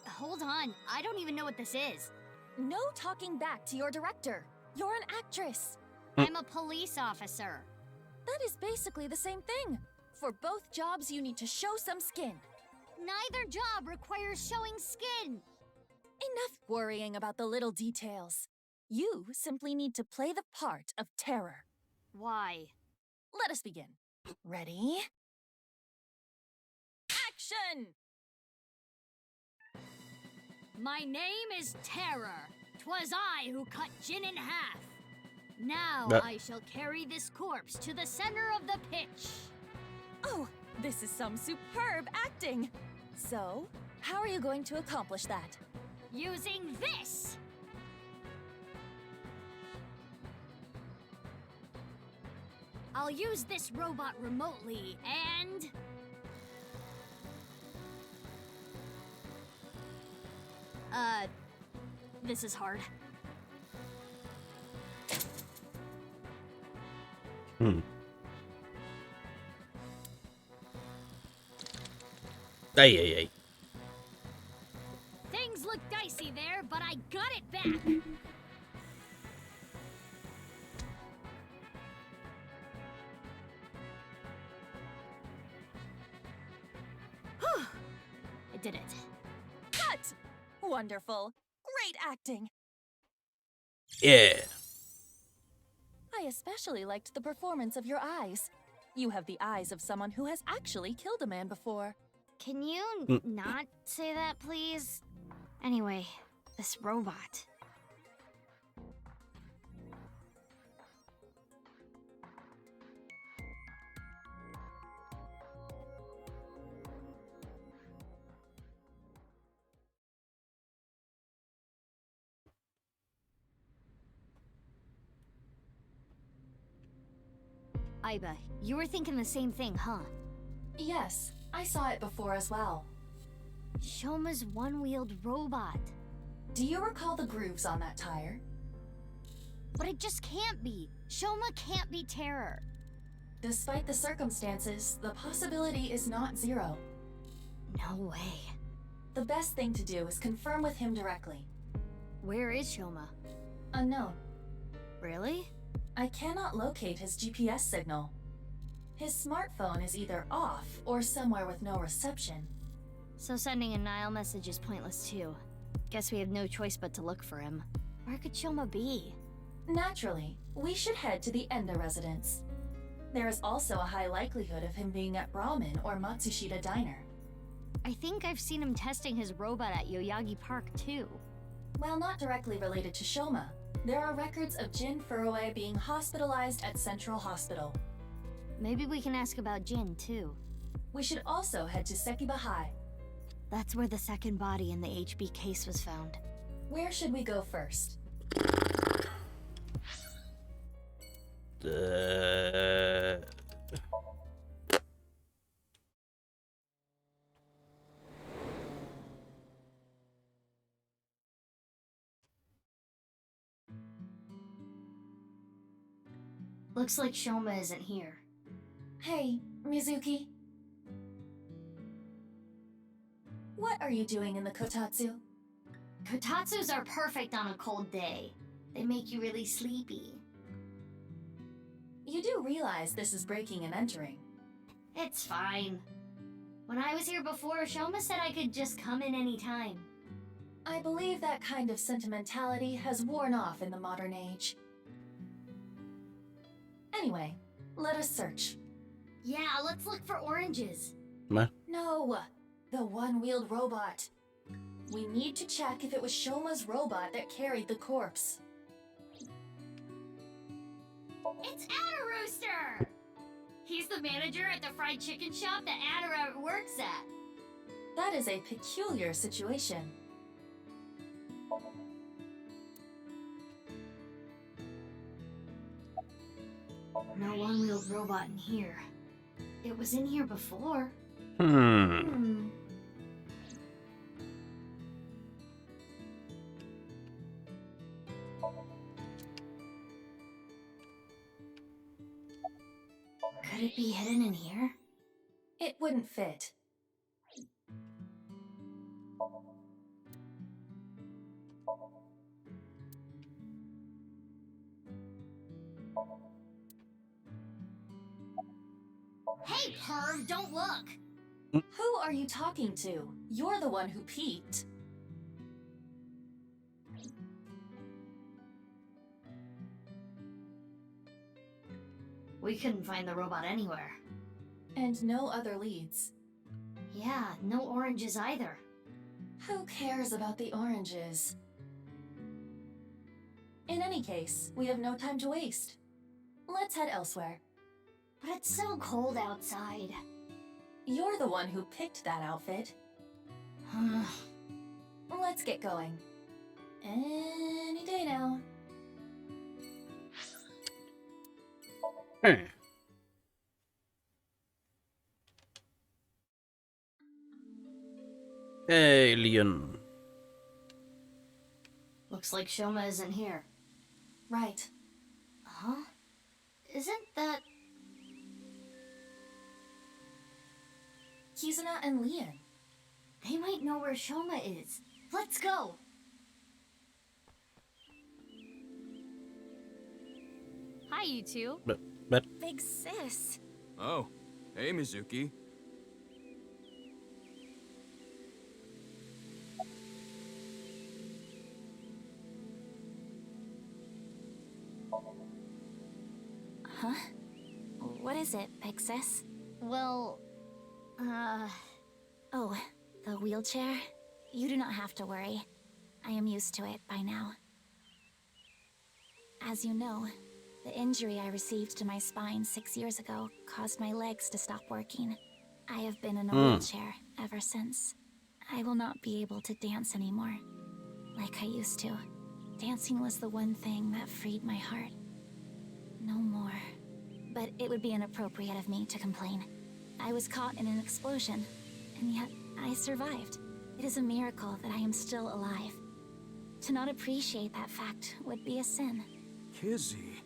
Speaker 7: Hold on. I don't even know what this is.
Speaker 6: No talking back to your director. You're an actress.
Speaker 7: I'm a police officer.
Speaker 6: That is basically the same thing. For both jobs, you need to show some skin.
Speaker 7: Neither job requires showing skin.
Speaker 6: Enough worrying about the little details. You simply need to play the part of Terror.
Speaker 7: Why?
Speaker 6: Let us begin. Ready? Action!
Speaker 7: My name is Terror. 'Twas I who cut Jin in half. Now I shall carry this corpse to the center of the pitch.
Speaker 6: Oh, this is some superb acting. So, how are you going to accomplish that?
Speaker 7: Using this! I'll use this robot remotely, and... this is hard.
Speaker 1: Ay, ay, ay.
Speaker 7: Things look dicey there, but I got it back. I did it.
Speaker 6: Cut! Wonderful. Great acting.
Speaker 1: Yeah.
Speaker 6: I especially liked the performance of your eyes. You have the eyes of someone who has actually killed a man before.
Speaker 7: Can you not say that, please? Anyway, this robot. Aiba, you were thinking the same thing, huh?
Speaker 6: Yes, I saw it before as well.
Speaker 7: Shoma's one-wheeled robot.
Speaker 6: Do you recall the grooves on that tire?
Speaker 7: But it just can't be. Shoma can't be Terror.
Speaker 6: Despite the circumstances, the possibility is not zero.
Speaker 7: No way.
Speaker 6: The best thing to do is confirm with him directly.
Speaker 7: Where is Shoma?
Speaker 6: Unknown.
Speaker 7: Really?
Speaker 6: I cannot locate his GPS signal. His smartphone is either off or somewhere with no reception.
Speaker 7: So sending a Nile message is pointless too. Guess we have no choice but to look for him. Where could Shoma be?
Speaker 6: Naturally, we should head to the Enda residence. There is also a high likelihood of him being at Brahmin or Matsushita Diner.
Speaker 7: I think I've seen him testing his robot at Yoyagi Park too.
Speaker 6: While not directly related to Shoma, there are records of Jin Furue being hospitalized at Central Hospital.
Speaker 7: Maybe we can ask about Jin too.
Speaker 6: We should also head to Sekiba High.
Speaker 7: That's where the second body in the HB case was found.
Speaker 6: Where should we go first?
Speaker 7: Looks like Shoma isn't here.
Speaker 6: Hey, Mizuki. What are you doing in the kotatsu?
Speaker 7: Kotatsus are perfect on a cold day. They make you really sleepy.
Speaker 6: You do realize this is breaking and entering.
Speaker 7: It's fine. When I was here before, Shoma said I could just come in any time.
Speaker 6: I believe that kind of sentimentality has worn off in the modern age. Anyway, let us search.
Speaker 7: Yeah, let's look for oranges.
Speaker 1: Meh.
Speaker 6: No, the one-wheeled robot. We need to check if it was Shoma's robot that carried the corpse.
Speaker 7: It's Adderooster! He's the manager at the fried chicken shop that Adder works at.
Speaker 6: That is a peculiar situation.
Speaker 7: No one-wheeled robot in here. It was in here before.
Speaker 1: Hmm.
Speaker 7: Could it be hidden in here?
Speaker 6: It wouldn't fit.
Speaker 7: Hey, perv, don't look!
Speaker 6: Who are you talking to? You're the one who peeked.
Speaker 7: We couldn't find the robot anywhere.
Speaker 6: And no other leads.
Speaker 7: Yeah, no oranges either.
Speaker 6: Who cares about the oranges? In any case, we have no time to waste. Let's head elsewhere.
Speaker 7: But it's so cold outside.
Speaker 6: You're the one who picked that outfit. Let's get going. Any day now.
Speaker 1: Alien.
Speaker 7: Looks like Shoma isn't here.
Speaker 6: Right.
Speaker 7: Huh? Isn't that...
Speaker 6: Kizuna and Lian.
Speaker 7: They might know where Shoma is. Let's go! Hi, you two.
Speaker 1: But
Speaker 6: Big sis.
Speaker 5: Oh, hey, Mizuki.
Speaker 6: Huh? What is it, big sis?
Speaker 7: Well,
Speaker 6: Oh, the wheelchair? You do not have to worry. I am used to it by now. As you know, the injury I received to my spine 6 years ago caused my legs to stop working. I have been in a wheelchair ever since. I will not be able to dance anymore, like I used to. Dancing was the one thing that freed my heart. No more. But it would be inappropriate of me to complain. I was caught in an explosion, and yet I survived. It is a miracle that I am still alive. To not appreciate that fact would be a sin.
Speaker 5: Kizzy.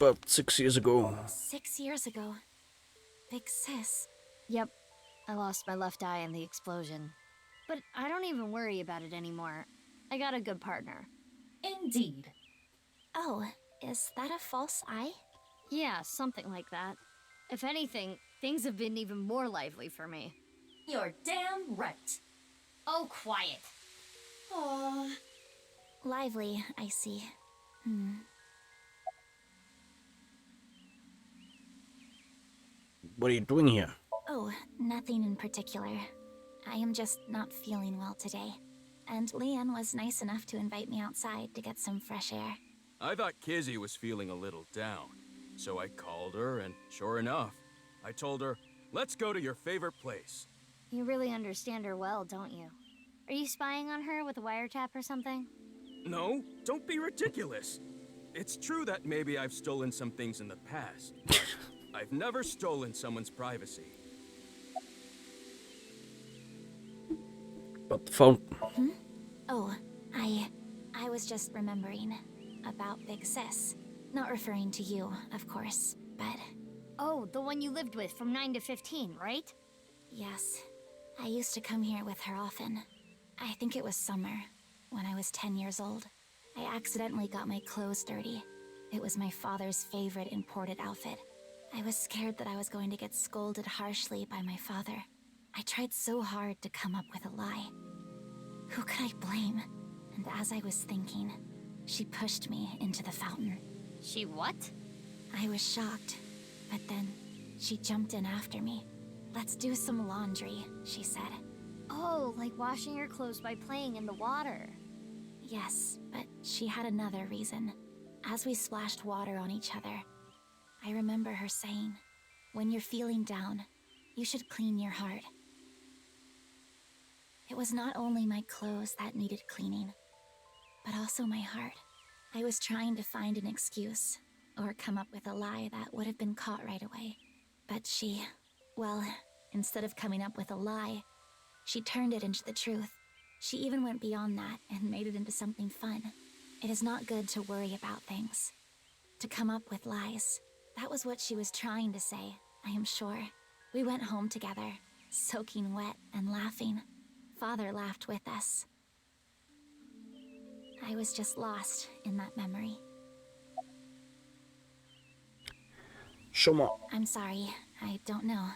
Speaker 1: about 6 years ago.
Speaker 6: 6 years ago. Big sis.
Speaker 7: Yep. I lost my left eye in the explosion. But I don't even worry about it anymore. I got a good partner.
Speaker 6: Indeed. Oh, is that a false eye?
Speaker 7: Yeah, something like that. If anything, things have been even more lively for me.
Speaker 6: You're damn right.
Speaker 7: Oh, quiet.
Speaker 6: Aww. Lively, I see.
Speaker 1: What are you doing here?
Speaker 6: Oh, nothing in particular. I am just not feeling well today. And Leon was nice enough to invite me outside to get some fresh air.
Speaker 5: I thought Kizzy was feeling a little down. So I called her, and sure enough, I told her, let's go to your favorite place.
Speaker 7: You really understand her well, don't you? Are you spying on her with a wiretap or something?
Speaker 5: No, don't be ridiculous. It's true that maybe I've stolen some things in the past, but I've never stolen someone's privacy.
Speaker 1: But the phone.
Speaker 6: Oh, I was just remembering about Big Sis. Not referring to you, of course, but...
Speaker 7: Oh, the one you lived with from 9 to 15, right?
Speaker 6: Yes. I used to come here with her often. I think it was summer, when I was 10 years old. I accidentally got my clothes dirty. It was my father's favorite imported outfit. I was scared that I was going to get scolded harshly by my father. I tried so hard to come up with a lie. Who could I blame? And as I was thinking, she pushed me into the fountain.
Speaker 7: She what?
Speaker 6: I was shocked, but then she jumped in after me. Let's do some laundry, she said.
Speaker 7: Oh, like washing your clothes by playing in the water.
Speaker 6: Yes, but she had another reason. As we splashed water on each other, I remember her saying, when you're feeling down, you should clean your heart. It was not only my clothes that needed cleaning, but also my heart. I was trying to find an excuse, or come up with a lie that would have been caught right away. But she, well, instead of coming up with a lie, she turned it into the truth. She even went beyond that and made it into something fun. It is not good to worry about things, to come up with lies. That was what she was trying to say, I am sure. We went home together, soaking wet and laughing. Father laughed with us. I was just lost in that memory.
Speaker 1: Shoma.
Speaker 6: I'm sorry, I don't know.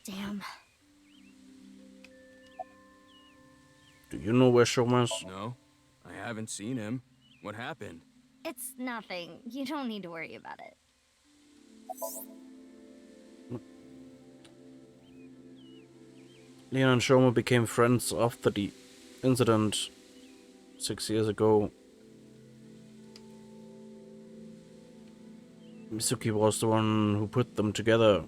Speaker 7: Damn.
Speaker 1: Do you know where Shoma is?
Speaker 5: No, I haven't seen him. What happened?
Speaker 7: It's nothing. You don't need to worry about it.
Speaker 1: Leon and Shoma became friends after the incident 6 years ago. Mizuki was the one who put them together.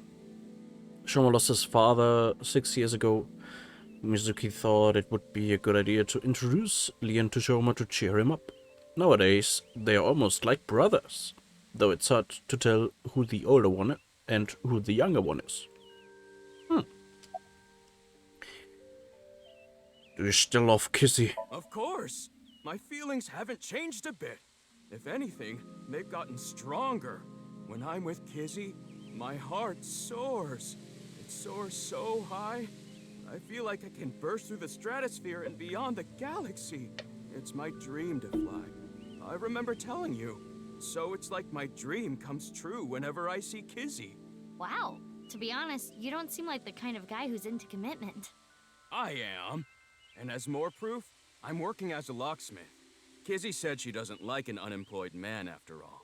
Speaker 1: Shoma lost his father 6 years ago. Mizuki thought it would be a good idea to introduce Leon to Shoma to cheer him up. Nowadays, they are almost like brothers, though it's hard to tell who the older one is and who the younger one is. Do you still love Kizzy?
Speaker 5: Of course! My feelings haven't changed a bit. If anything, they've gotten stronger. When I'm with Kizzy, my heart soars. It soars so high, I feel like I can burst through the stratosphere and beyond the galaxy. It's my dream to fly. I remember telling you. So it's like my dream comes true whenever I see Kizzy.
Speaker 7: Wow. To be honest, you don't seem like the kind of guy who's into commitment.
Speaker 5: I am. And as more proof, I'm working as a locksmith. Kizzy said she doesn't like an unemployed man after all.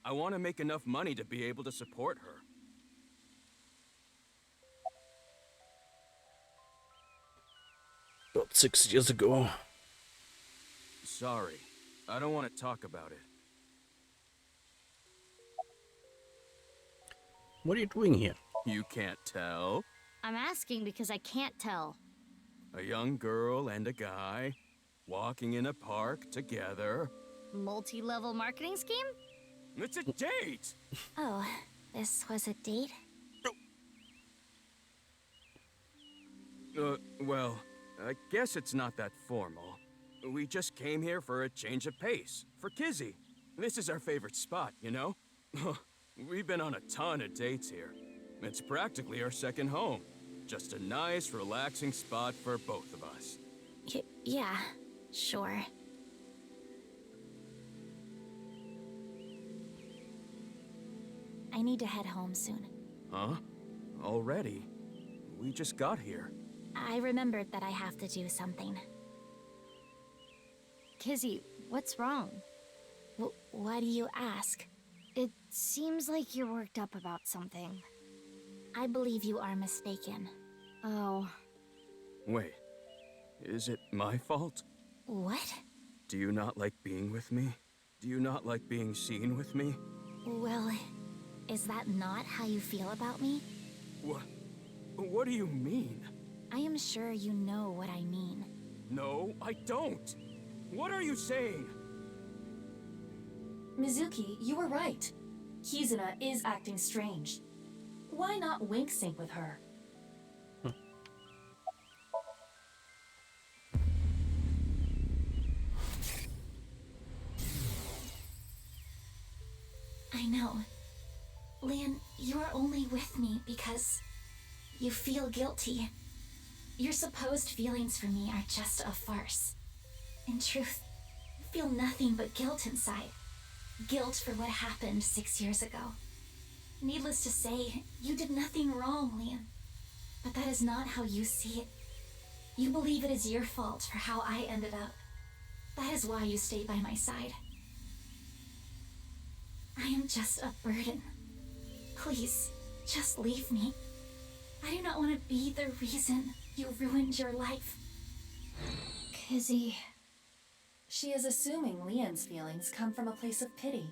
Speaker 5: I want to make enough money to be able to support her.
Speaker 1: About 6 years ago.
Speaker 5: Sorry, I don't want to talk about it.
Speaker 1: What are you doing here?
Speaker 5: You can't tell?
Speaker 7: I'm asking because I can't tell.
Speaker 5: A young girl and a guy, walking in a park together.
Speaker 7: Multi-level marketing scheme?
Speaker 5: It's a date!
Speaker 7: Oh, this was a date?
Speaker 5: Well, I guess it's not that formal. We just came here for a change of pace, for Kizzy. This is our favorite spot, you know? We've been on a ton of dates here. It's practically our second home. Just a nice, relaxing spot for both of us.
Speaker 7: Yeah, sure. I need to head home soon.
Speaker 5: Huh? Already? We just got here.
Speaker 7: I remembered that I have to do something. Kizzy, what's wrong? Why do you ask? It seems like you're worked up about something. I believe you are mistaken. Oh.
Speaker 5: Wait. Is it my fault?
Speaker 7: What?
Speaker 5: Do you not like being with me? Do you not like being seen with me?
Speaker 7: Well, is that not how you feel about me?
Speaker 5: What do you mean?
Speaker 7: I am sure you know what I mean.
Speaker 5: No, I don't. What are you saying?
Speaker 6: Mizuki, you were right. Kizuna is acting strange. Why not wink sync with her? I know. Lian, you are only with me because you feel guilty. Your supposed feelings for me are just a farce. In truth, you feel nothing but guilt inside. Guilt for what happened 6 years ago. Needless to say, you did nothing wrong, Lian. But that is not how you see it. You believe it is your fault for how I ended up. That is why you stay by my side. I am just a burden. Please, just leave me. I do not want to be the reason you ruined your life. Kizzy. She is assuming Lian's feelings come from a place of pity.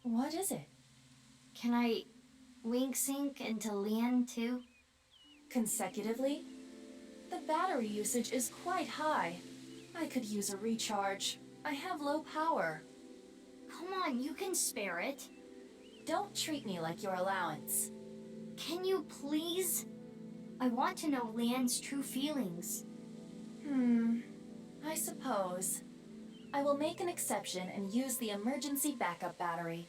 Speaker 6: What is it?
Speaker 7: Can I wink sync into Lian too?
Speaker 6: Consecutively? The battery usage is quite high. I could use a recharge. I have low power.
Speaker 7: Come on, you can spare it.
Speaker 6: Don't treat me like your allowance.
Speaker 7: Can you please? I want to know Lian's true feelings.
Speaker 6: I suppose. I will make an exception and use the emergency backup battery.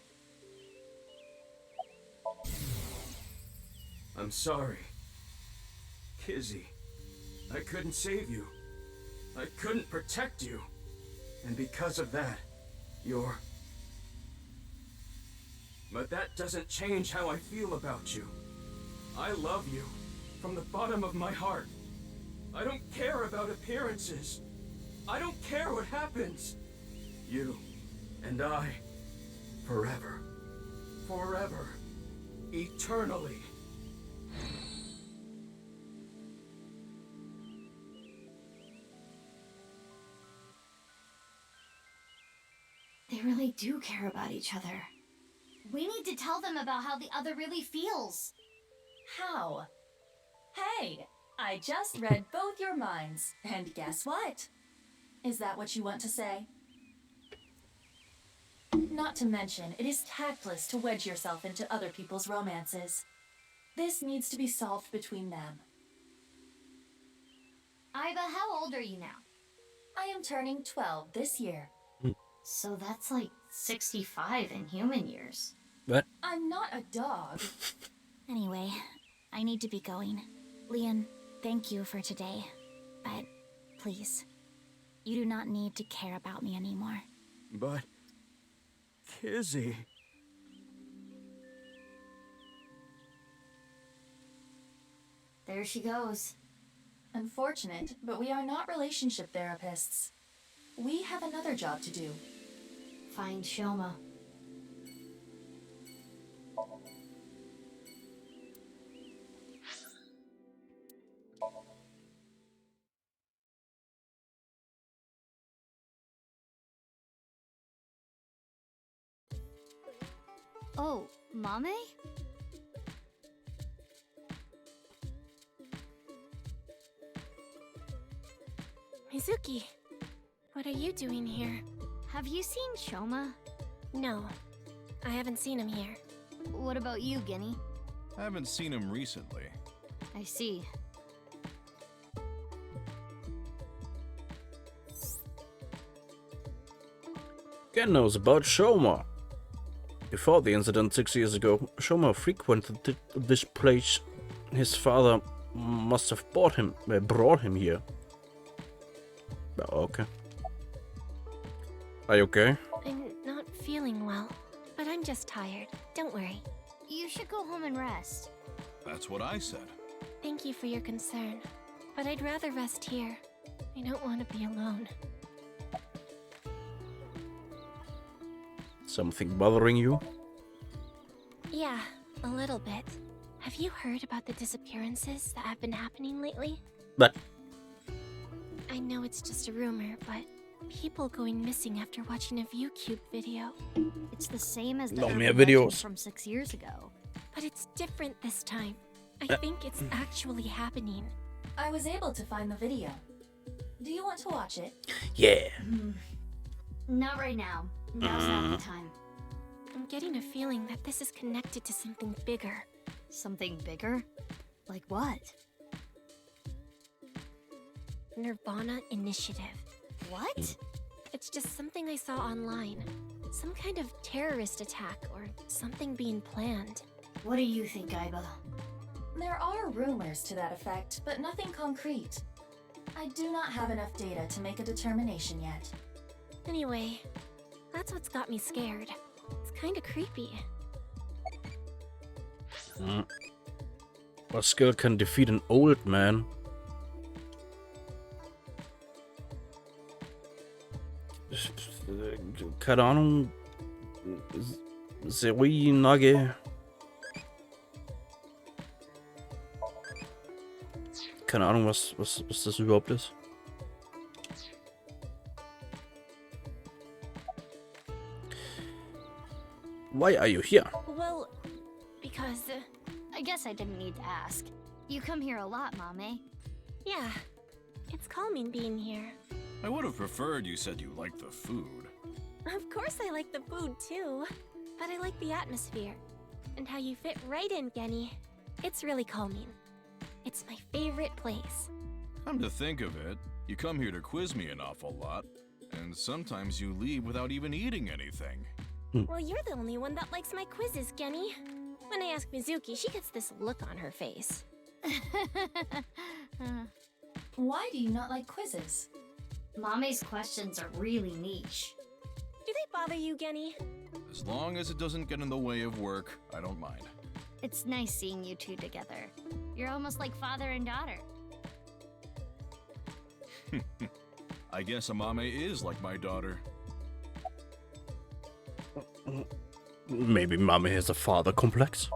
Speaker 5: I'm sorry. Kizzy, I couldn't save you. I couldn't protect you. And because of that, you're... But that doesn't change how I feel about you. I love you from the bottom of my heart. I don't care about appearances. I don't care what happens. You and I, forever, forever, eternally.
Speaker 6: They really do care about each other.
Speaker 7: We need to tell them about how the other really feels.
Speaker 6: How? Hey, I just read both your minds, and guess what? Is that what you want to say? Not to mention, it is tactless to wedge yourself into other people's romances. This needs to be solved between them.
Speaker 7: Iva, how old are you now?
Speaker 6: I am turning 12 this year.
Speaker 7: So that's like 65 in human years.
Speaker 1: What?
Speaker 6: I'm not a dog.
Speaker 7: Anyway, I need to be going. Leon, thank you for today. But please, you do not need to care about me anymore.
Speaker 11: But... Kizzy...
Speaker 7: There she goes.
Speaker 6: Unfortunate, but we are not relationship therapists. We have another job to do.
Speaker 7: Find Shoma. Oh, Mame?
Speaker 12: Mizuki, what are you doing here?
Speaker 7: Have you seen Shoma?
Speaker 12: No, I haven't seen him here.
Speaker 7: What about you, Ginny?
Speaker 13: I haven't seen him recently.
Speaker 7: I see.
Speaker 1: Ken knows about Shoma. Before the incident 6 years ago, Shoma frequented this place. His father must have brought him here. Okay. Are you okay?
Speaker 12: I'm not feeling well, but I'm just tired. Don't worry.
Speaker 7: You should go home and rest.
Speaker 13: That's what I said.
Speaker 12: Thank you for your concern, but I'd rather rest here. I don't want to be alone.
Speaker 1: Something bothering you?
Speaker 12: Yeah, a little bit. Have you heard about the disappearances that have been happening lately?
Speaker 1: But
Speaker 12: I know it's just a rumor, but people going missing after watching a ViewCube video.
Speaker 7: It's the same as the
Speaker 1: No
Speaker 7: urban
Speaker 1: more
Speaker 7: legend
Speaker 1: videos.
Speaker 7: from 6 years ago.
Speaker 12: But it's different this time. I think it's actually happening.
Speaker 6: I was able to find the video. Do you want to watch it?
Speaker 1: yeah.
Speaker 7: Not right now. Now's not the time.
Speaker 12: I'm getting a feeling that this is connected to something bigger.
Speaker 7: Something bigger? Like what?
Speaker 12: nirvanA Initiative.
Speaker 7: What?
Speaker 12: It's just something I saw online. Some kind of terrorist attack or something being planned.
Speaker 7: What do you think, Aiba?
Speaker 6: There are rumors to that effect, but nothing concrete. I do not have enough data to make a determination yet.
Speaker 12: Anyway, that's what's got me scared. It's kinda creepy.
Speaker 1: What skill can defeat an old man? Keine Ahnung. Nage. Keine Ahnung, was das überhaupt ist. Why are you here?
Speaker 12: Well, because...
Speaker 7: I guess I didn't need to ask. You come here a lot, Mame.
Speaker 12: yeah, it's calming being here.
Speaker 13: I would have preferred you said you liked the food.
Speaker 12: Of course I like the food too, but I like the atmosphere and how you fit right in, Genny. It's really calming. It's my favorite place.
Speaker 13: Come to think of it, you come here to quiz me an awful lot, and sometimes you leave without even eating anything.
Speaker 12: Well, you're the only one that likes my quizzes, Genny. When I ask Mizuki, she gets this look on her face.
Speaker 6: Why do you not like quizzes?
Speaker 7: Mame's questions are really niche.
Speaker 12: Do they bother you, Genny?
Speaker 13: As long as it doesn't get in the way of work, I don't mind.
Speaker 7: It's nice seeing you two together. You're almost like father and daughter.
Speaker 13: I guess Amame is like my daughter.
Speaker 1: Maybe Mommy has a father complex.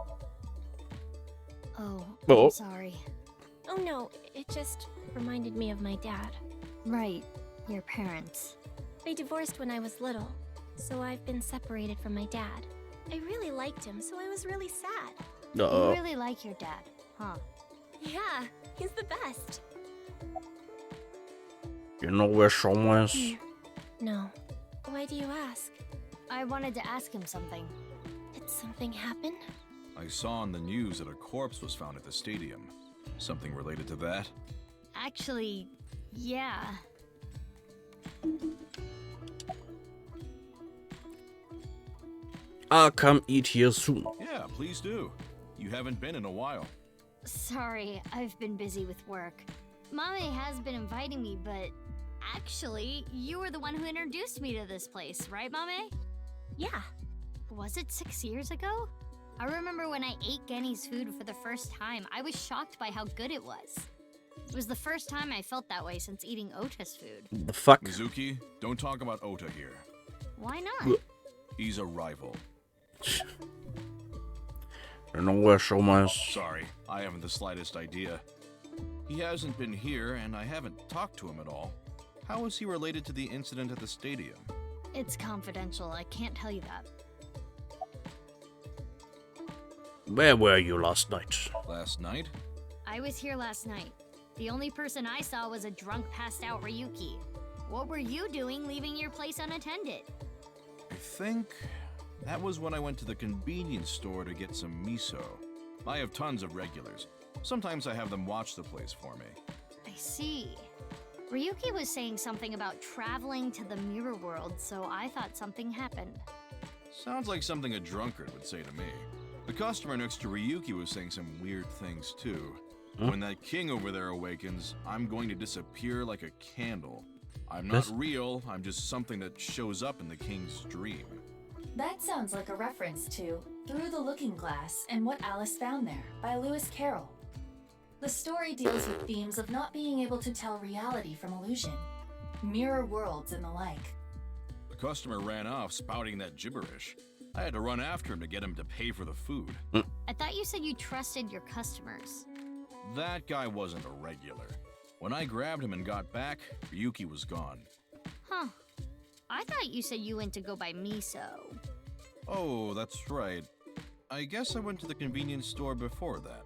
Speaker 7: Oh,
Speaker 1: Oh.
Speaker 7: I'm sorry.
Speaker 12: Oh no, it just reminded me of my dad.
Speaker 7: Right, your parents.
Speaker 12: They divorced when I was little, so I've been separated from my dad. I really liked him, so I was really sad.
Speaker 7: You really like your dad, huh?
Speaker 12: Yeah, he's the best.
Speaker 1: You know where Shoma is?
Speaker 12: No. Why do you ask?
Speaker 7: I wanted to ask him something.
Speaker 12: Did something happen?
Speaker 13: I saw on the news that a corpse was found at the stadium. Something related to that?
Speaker 7: Actually, yeah.
Speaker 1: I'll come eat here soon.
Speaker 13: Yeah, please do. You haven't been in a while.
Speaker 7: Sorry, I've been busy with work. Mame has been inviting me, but actually, you were the one who introduced me to this place, right, Mame?
Speaker 12: Yeah.
Speaker 7: Was it 6 years ago? I remember when I ate Genny's food for the first time, I was shocked by how good it was. It was the first time I felt that way since eating Ota's food.
Speaker 1: The fuck?
Speaker 13: Mizuki, don't talk about Ota here.
Speaker 7: Why not?
Speaker 13: He's a rival.
Speaker 1: I don't know where Shoma is.
Speaker 13: Sorry, I haven't the slightest idea. He hasn't been here, and I haven't talked to him at all. How is he related to the incident at the stadium?
Speaker 7: It's confidential, I can't tell you that.
Speaker 1: Where were you last night?
Speaker 13: Last night?
Speaker 7: I was here last night. The only person I saw was a drunk, passed-out Ryuki. What were you doing leaving your place unattended?
Speaker 13: I think that was when I went to the convenience store to get some miso. I have tons of regulars. Sometimes I have them watch the place for me.
Speaker 7: I see. Ryuki was saying something about traveling to the mirror world, so I thought something happened.
Speaker 13: Sounds like something a drunkard would say to me. The customer next to Ryuki was saying some weird things too. When that king over there awakens, I'm going to disappear like a candle. I'm not real, I'm just something that shows up in the king's dream.
Speaker 6: That sounds like a reference to Through the Looking Glass and What Alice Found There by Lewis Carroll. The story deals with themes of not being able to tell reality from illusion, mirror worlds and the like.
Speaker 13: The customer ran off spouting that gibberish. I had to run after him to get him to pay for the food.
Speaker 7: I thought you said you trusted your customers.
Speaker 13: That guy wasn't a regular. When I grabbed him and got back, Ryuki was gone.
Speaker 7: Huh. I thought you said you went to go buy miso.
Speaker 13: Oh, that's right. I guess I went to the convenience store before that.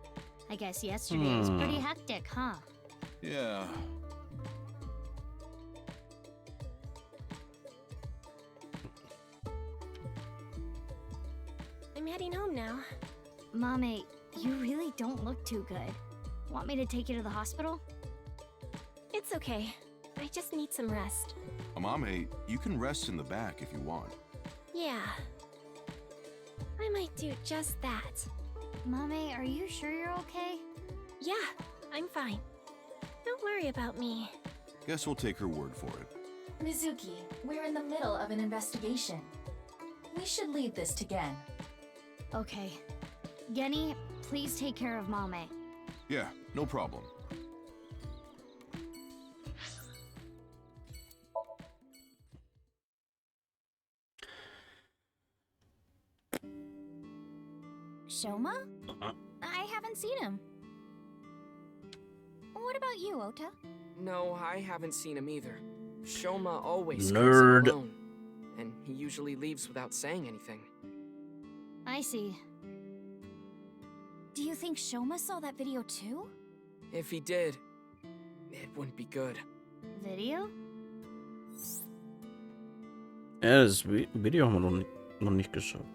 Speaker 7: I guess yesterday was pretty hectic, huh?
Speaker 13: Yeah.
Speaker 12: I'm heading home now.
Speaker 7: Mame, you really don't look too good. Want me to take you to the hospital?
Speaker 12: It's okay. I just need some rest.
Speaker 13: Amame, you can rest in the back if you want.
Speaker 12: Yeah. I might do just that.
Speaker 7: Mame, are you sure you're okay?
Speaker 12: Yeah, I'm fine. Don't worry about me.
Speaker 13: Guess we'll take her word for it.
Speaker 6: Mizuki, we're in the middle of an investigation. We should leave this to Gen.
Speaker 7: Okay. Genny, please take care of Mame.
Speaker 13: Yeah, no problem.
Speaker 6: Shoma? I haven't seen him. What about you, Ota?
Speaker 5: No, I haven't seen him either. Shoma always
Speaker 1: Nerd.
Speaker 5: comes alone, and he usually leaves without saying anything.
Speaker 7: I see.
Speaker 6: Do you think Shoma saw that video too?
Speaker 5: If he did, it wouldn't be good.
Speaker 7: Video?
Speaker 1: Das Video haben wir noch nicht geschaut.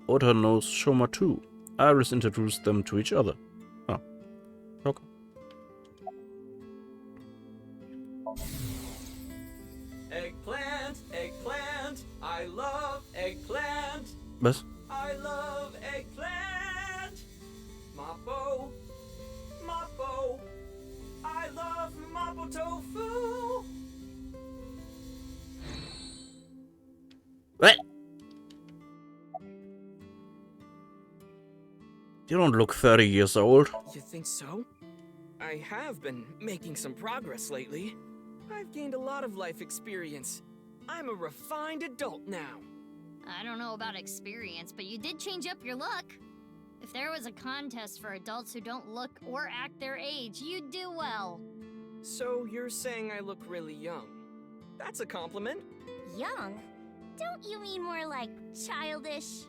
Speaker 1: Ota knows Shoma too. Iris introduced them to each other. Ah, okay.
Speaker 5: Eggplant, eggplant, I love eggplant.
Speaker 1: Was?
Speaker 5: I love eggplant. Mapo, Mapo, I love Mapo tofu.
Speaker 1: What? You don't look 30 years old.
Speaker 5: You think so? I have been making some progress lately. I've gained a lot of life experience. I'm a refined adult now.
Speaker 7: I don't know about experience, but you did change up your look. If there was a contest for adults who don't look or act their age, you'd do well.
Speaker 5: So you're saying I look really young? That's a compliment.
Speaker 12: Young? Don't you mean more like childish?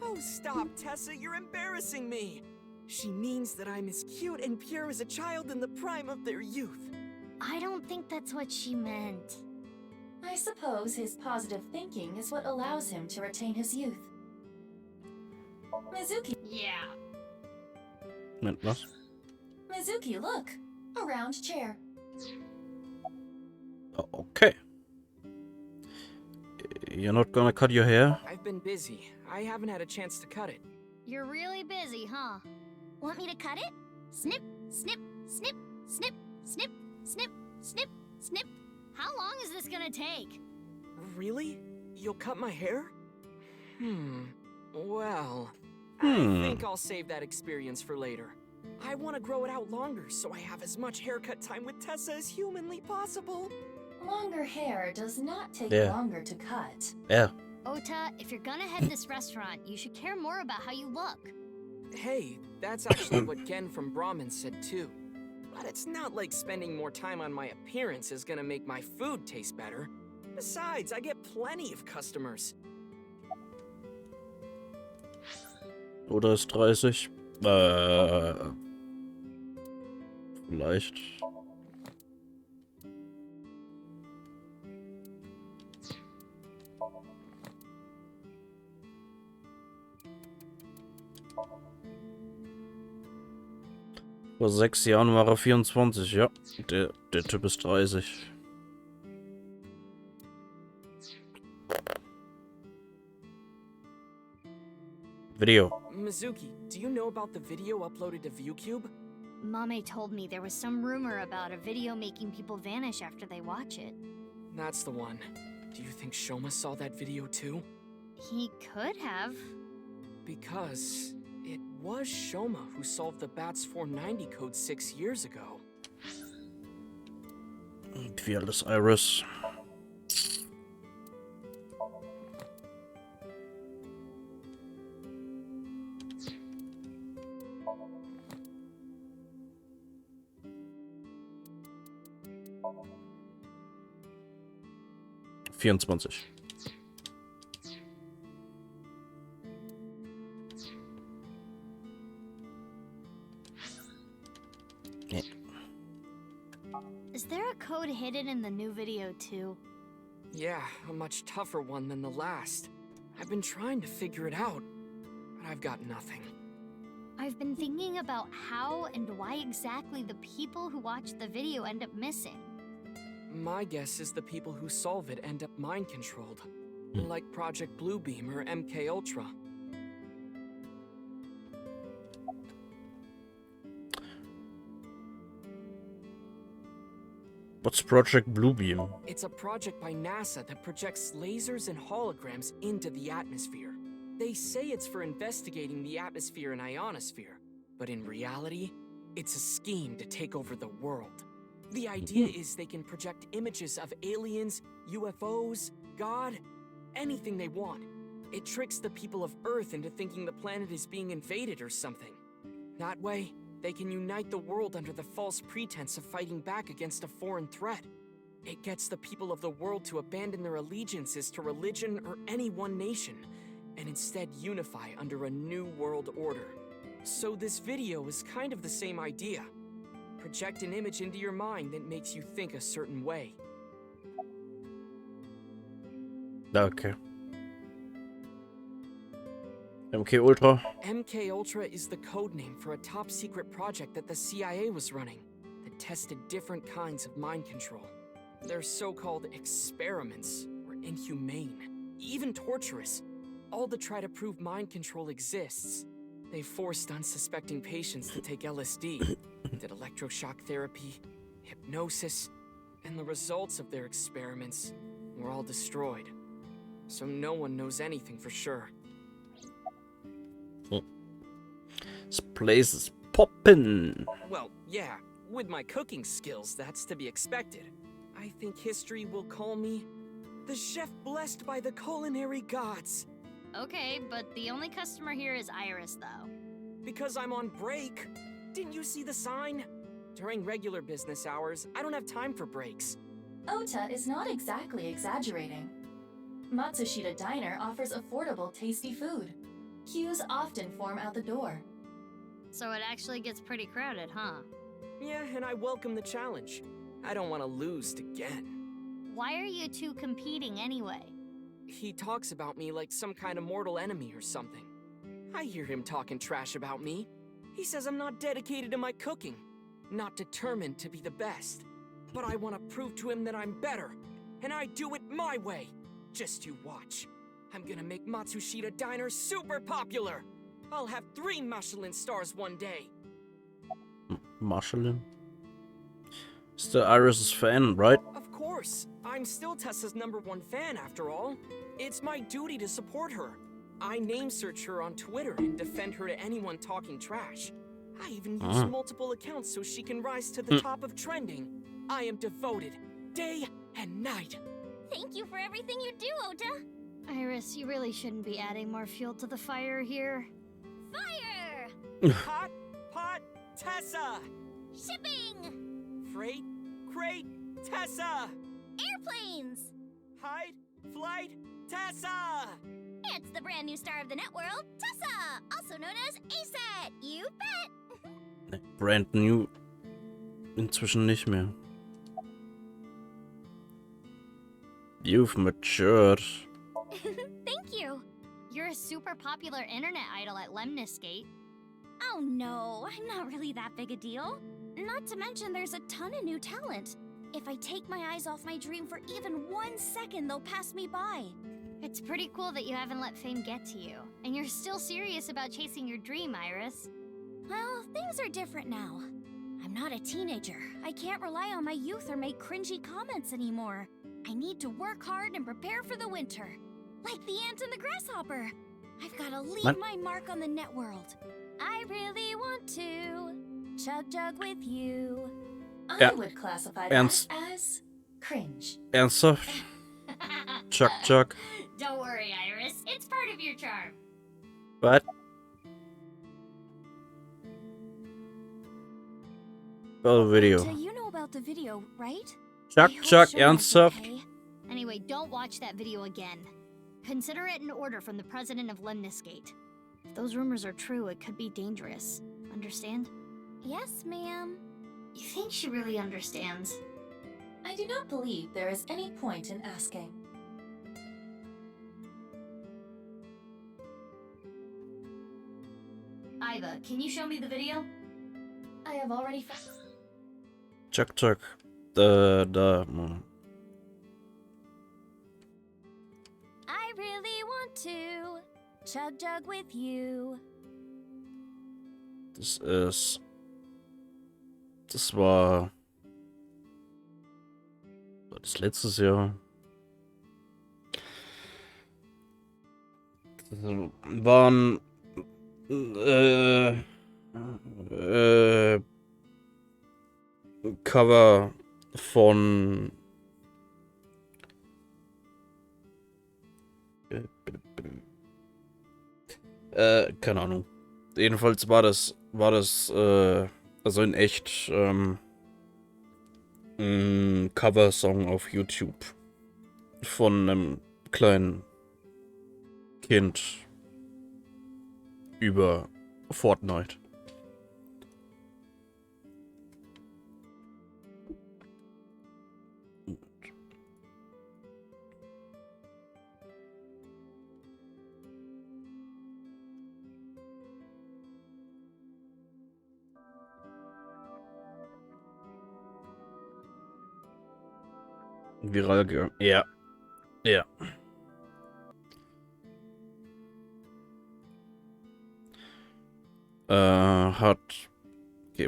Speaker 5: Oh, stop, Tessa, you're embarrassing me. She means that I'm as cute and pure as a child in the prime of their youth.
Speaker 7: I don't think that's what she meant.
Speaker 6: I suppose his positive thinking is what allows him to retain his youth. Mizuki.
Speaker 7: Yeah.
Speaker 1: Was?
Speaker 6: Mizuki, look. A round chair.
Speaker 1: Okay. You're not gonna cut your hair?
Speaker 5: I've been busy. I haven't had a chance to cut it.
Speaker 7: You're really busy, huh?
Speaker 12: Want me to cut it? Snip, snip, snip, snip, snip, snip, snip, snip.
Speaker 7: How long is this gonna take?
Speaker 5: Really? You'll cut my hair? Well, I think I'll save that experience for later. I want to grow it out longer so I have as much haircut time with Tessa as humanly possible.
Speaker 6: Longer hair does not take longer to cut.
Speaker 1: Yeah.
Speaker 7: Ota, if you're gonna head this restaurant, you should care more about how you look.
Speaker 5: Hey, that's actually what Gen from Brahmin said too. But it's not like spending more time on my appearance is gonna make my food taste better. Besides, I get plenty of customers.
Speaker 1: Oder ist 30? Vielleicht. Vor 6 Jahren war er 24, ja. Der Typ ist 30. Video.
Speaker 5: Mizuki, do you know about the video uploaded to ViewCube?
Speaker 7: Mame told me there was some rumor about a video making people vanish after they watch it.
Speaker 5: That's the one. Do you think Shoma saw that video too?
Speaker 7: He could have.
Speaker 5: Because it was Shoma who solved the BATS 490 code 6 years ago.
Speaker 1: Wie alt ist Iris?
Speaker 7: Is there a code hidden in the new video too?
Speaker 5: Yeah, a much tougher one than the last. I've been trying to figure it out, but I've got nothing.
Speaker 7: I've been thinking about how and why exactly the people who watch the video end up missing.
Speaker 5: My guess is the people who solve it end up mind-controlled, like Project Bluebeam or MK Ultra.
Speaker 1: What's Project Bluebeam?
Speaker 5: It's a project by NASA that projects lasers and holograms into the atmosphere. They say it's for investigating the atmosphere and ionosphere, but in reality, it's a scheme to take over the world. The idea is they can project images of aliens, UFOs, God, anything they want. It tricks the people of Earth into thinking the planet is being invaded or something. That way, they can unite the world under the false pretense of fighting back against a foreign threat. It gets the people of the world to abandon their allegiances to religion or any one nation, and instead unify under a new world order. So this video is kind of the same idea. Project an image into your mind that makes you think a certain way.
Speaker 1: Okay. MK Ultra?
Speaker 5: MK Ultra is the code name for a top secret project that the CIA was running that tested different kinds of mind control. Their so-called experiments were inhumane, even torturous, all to try to prove mind control exists. They forced unsuspecting patients to take LSD, did electroshock therapy, hypnosis, and the results of their experiments were all destroyed. So no one knows anything for sure.
Speaker 1: This place is poppin'.
Speaker 5: Well, yeah, with my cooking skills, that's to be expected. I think history will call me the chef blessed by the culinary gods.
Speaker 7: Okay, but the only customer here is Iris, though.
Speaker 5: Because I'm on break. Didn't you see the sign? During regular business hours, I don't have time for breaks.
Speaker 6: Ota is not exactly exaggerating. Matsushita Diner offers affordable, tasty food. Queues often form out the door.
Speaker 7: So it actually gets pretty crowded, huh?
Speaker 5: Yeah, and I welcome the challenge. I don't want to lose to Gen.
Speaker 7: Why are you two competing anyway?
Speaker 5: He talks about me like some kind of mortal enemy or something. I hear him talking trash about me. He says I'm not dedicated to my cooking, not determined to be the best. But I want to prove to him that I'm better, and I do it my way. Just you watch. I'm gonna make Matsushita Diner super popular. I'll have 3 Michelin stars one day.
Speaker 1: Michelin? Is the Iris' fan, right?
Speaker 5: Of course. I'm still Tessa's #1 fan after all. It's my duty to support her. I name search her on Twitter and defend her to anyone talking trash. I even use multiple accounts so she can rise to the top of trending. I am devoted, day and night.
Speaker 7: Thank you for everything you do, Ota. Iris, you really shouldn't be adding more fuel to the fire here. Fire!
Speaker 5: Pot, Tessa!
Speaker 7: Shipping!
Speaker 5: Freight, crate, Tessa!
Speaker 7: Airplanes!
Speaker 5: Hide, flight, Tessa!
Speaker 7: It's the brand new star of the net world, Tessa! Also known as ASAT! You bet!
Speaker 1: Brand new. Inzwischen nicht mehr. You've matured.
Speaker 7: Thank you. You're a super popular internet idol at Lemniscate. Oh no, I'm not really that big a deal. Not to mention there's a ton of new talent. If I take my eyes off my dream for even 1 second, they'll pass me by. It's pretty cool that you haven't let fame get to you. And you're still serious about chasing your dream, Iris. Well, things are different now. I'm not a teenager. I can't rely on my youth or make cringy comments anymore. I need to work hard and prepare for the winter. Like the ant and the grasshopper. I've got to leave my mark on the net world. I really want to chug with you.
Speaker 6: I would classify that as cringe.
Speaker 1: Ernsthaft? Chug.
Speaker 7: Don't worry, Iris. It's part of your charm.
Speaker 1: What? Oh, video.
Speaker 7: You know about the video, right?
Speaker 1: Chug, ernsthaft?
Speaker 7: Anyway, don't watch that video again. Consider it an order from the president of Lemniscate. If those rumors are true, it could be dangerous. Understand? Yes, ma'am. You think she really understands?
Speaker 6: I do not believe there is any point in asking.
Speaker 7: Iva, can you show me the video?
Speaker 6: I have already found.
Speaker 1: Chug.
Speaker 7: I really want to chug with you.
Speaker 1: Das war das letztes Jahr. Das waren Cover von keine Ahnung. Jedenfalls war das also in echt ein Coversong auf YouTube von einem kleinen Kind über Fortnite. Viral gegangen. Ja.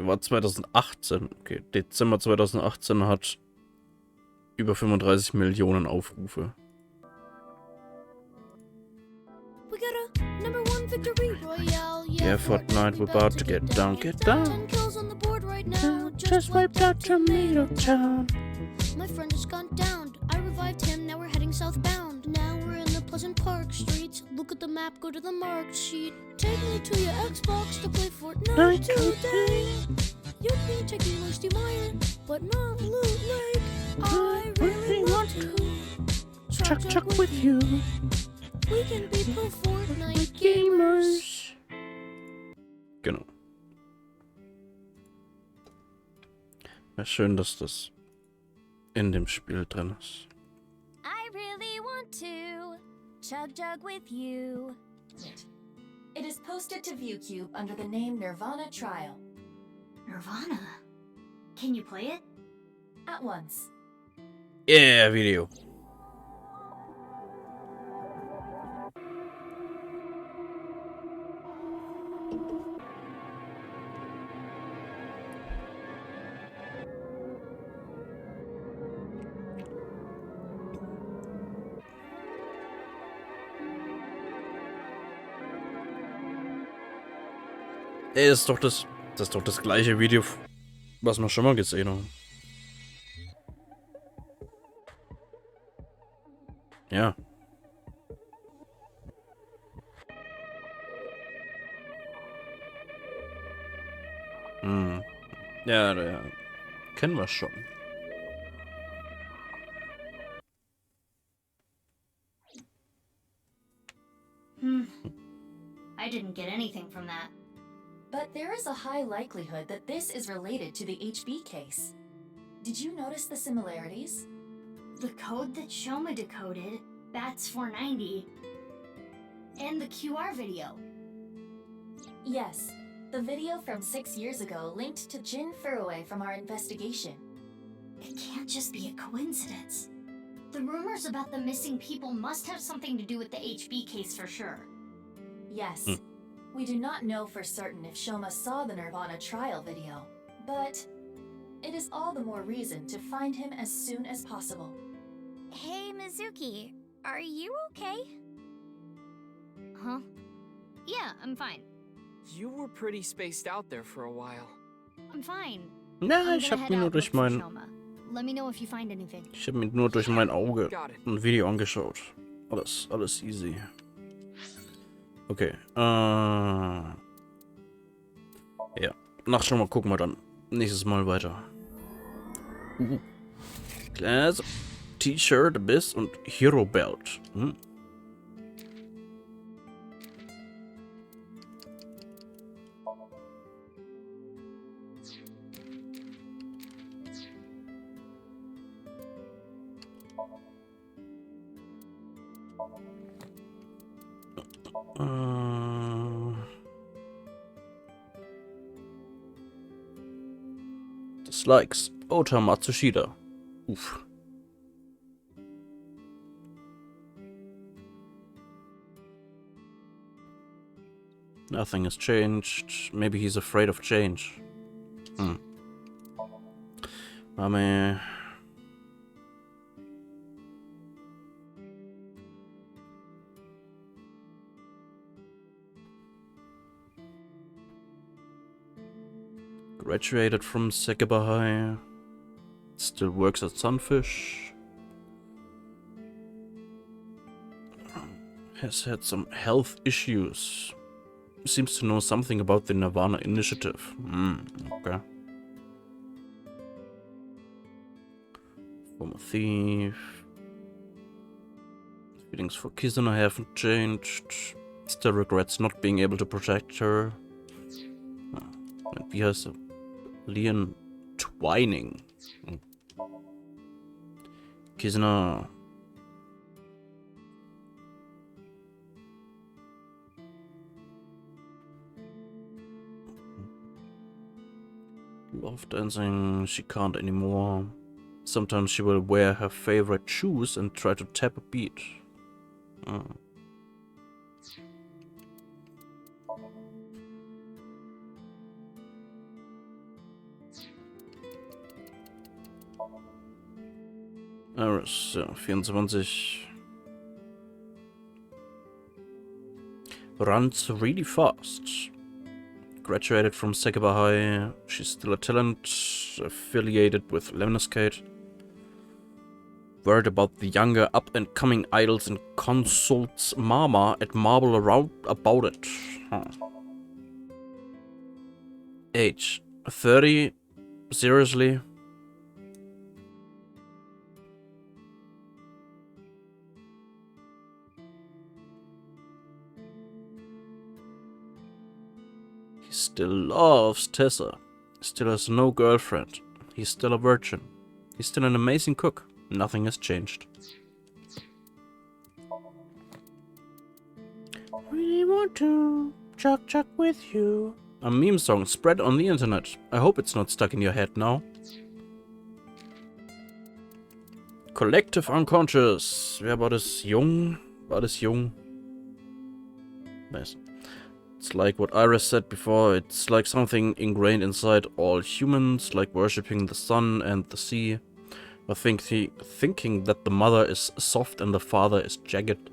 Speaker 1: War 2018. Okay, Dezember 2018 hat über 35 Millionen Aufrufe. Yeah, Fortnite, we're about to get down. Just wiped out Tomato Town.
Speaker 14: My friend has gone down. I revived him, now we're heading southbound. Now we're in the Pleasant Park streets. Look at the map, go to the marked sheet. Take me to your Xbox to play Fortnite today. You've been taking Rusty Meyer, but not Loot Lake. I really want to chug with you. We can be pro Fortnite gamers.
Speaker 1: Genau. Ja, schön, dass das in dem Spiel drin ist.
Speaker 7: I really want to chug with you.
Speaker 6: It is posted to ViewCube under the name nirvanA Trial.
Speaker 7: nirvanA? Can you play it?
Speaker 6: At once.
Speaker 1: Yeah, video. Ey, das ist doch das gleiche Video, was wir schon mal gesehen haben. Ja. Hm. Ja, kennen wir schon.
Speaker 7: I didn't get anything from that.
Speaker 6: But there is a high likelihood that this is related to the HB case. Did you notice the similarities?
Speaker 7: The code that Shoma decoded, Bats 490, and the QR video.
Speaker 6: Yes, the video from 6 years ago linked to Jin Furue from our investigation.
Speaker 7: It can't just be a coincidence. The rumors about the missing people must have something to do with the HB case for sure.
Speaker 6: Yes. We do not know for certain if Shoma saw the nirvanA trial video, but it is all the more reason to find him as soon as possible.
Speaker 12: Hey, Mizuki, are you okay?
Speaker 7: Huh? Yeah, I'm fine.
Speaker 5: You were pretty spaced out there for a while.
Speaker 7: I'm fine.
Speaker 1: Ja, ich hab mir nur durch mein...
Speaker 7: Let me know if you find anything.
Speaker 1: Ich hab mir nur durch mein Auge ein Video angeschaut. Alles easy. Okay, ja. Schon mal gucken wir dann nächstes Mal weiter. Class, T-Shirt, Abyss und Hero Belt. Dislikes. Ota Matsushita. Oof. Nothing has changed. Maybe he's afraid of change. Mame. Graduated from Sekaba High. Still works at Sunfish. Has had some health issues. Seems to know something about the nirvanA initiative. Okay. Former thief. Feelings for Kizuna haven't changed. Still regrets not being able to protect her. And wie heißt er? Leon Twining. Kizuna. Love dancing, she can't anymore. Sometimes she will wear her favorite shoes and try to tap a beat. Iris, ja, 24. Runs really fast. Graduated from Sekaba High. She's still a talent, affiliated with Lemniscate. Worried about the younger up-and-coming idols and consults Mama at Marble around about it. Age 30? Seriously? He still loves Tessa. Still has no girlfriend. He's still a virgin. He's still an amazing cook. Nothing has changed. Really want to chuck with you. A meme song spread on the internet. I hope it's not stuck in your head now. Collective unconscious. Wer war das? Jung? War das Jung? Nice. It's like what Iris said before. It's like something ingrained inside all humans, like worshipping the sun and the sea. Or thinking that the mother is soft and the father is jagged.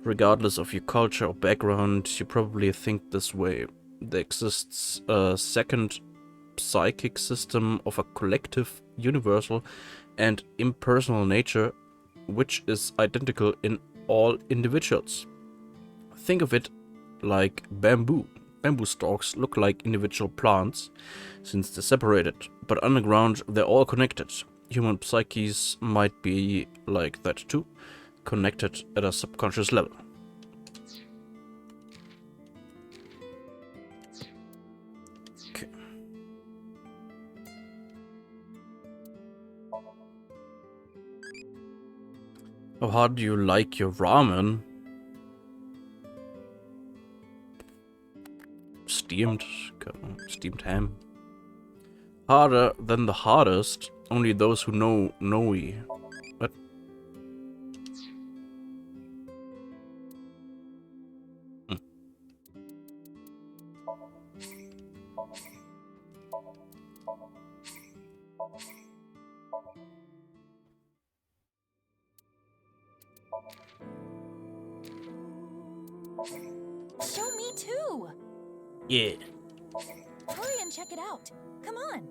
Speaker 1: Regardless of your culture or background, you probably think this way. there exists a second psychic system of a collective, universal, and impersonal nature, which is identical in all individuals. Think of it like bamboo. Bamboo stalks look like individual plants, since they're separated, but underground they're all connected. Human psyches might be like that too, connected at a subconscious level. Okay. How hard do you like your ramen? Steamed ham. Harder than the hardest. Only those who know we. What?
Speaker 6: Show me too.
Speaker 1: Yeah.
Speaker 6: Hurry and check it out. Come on.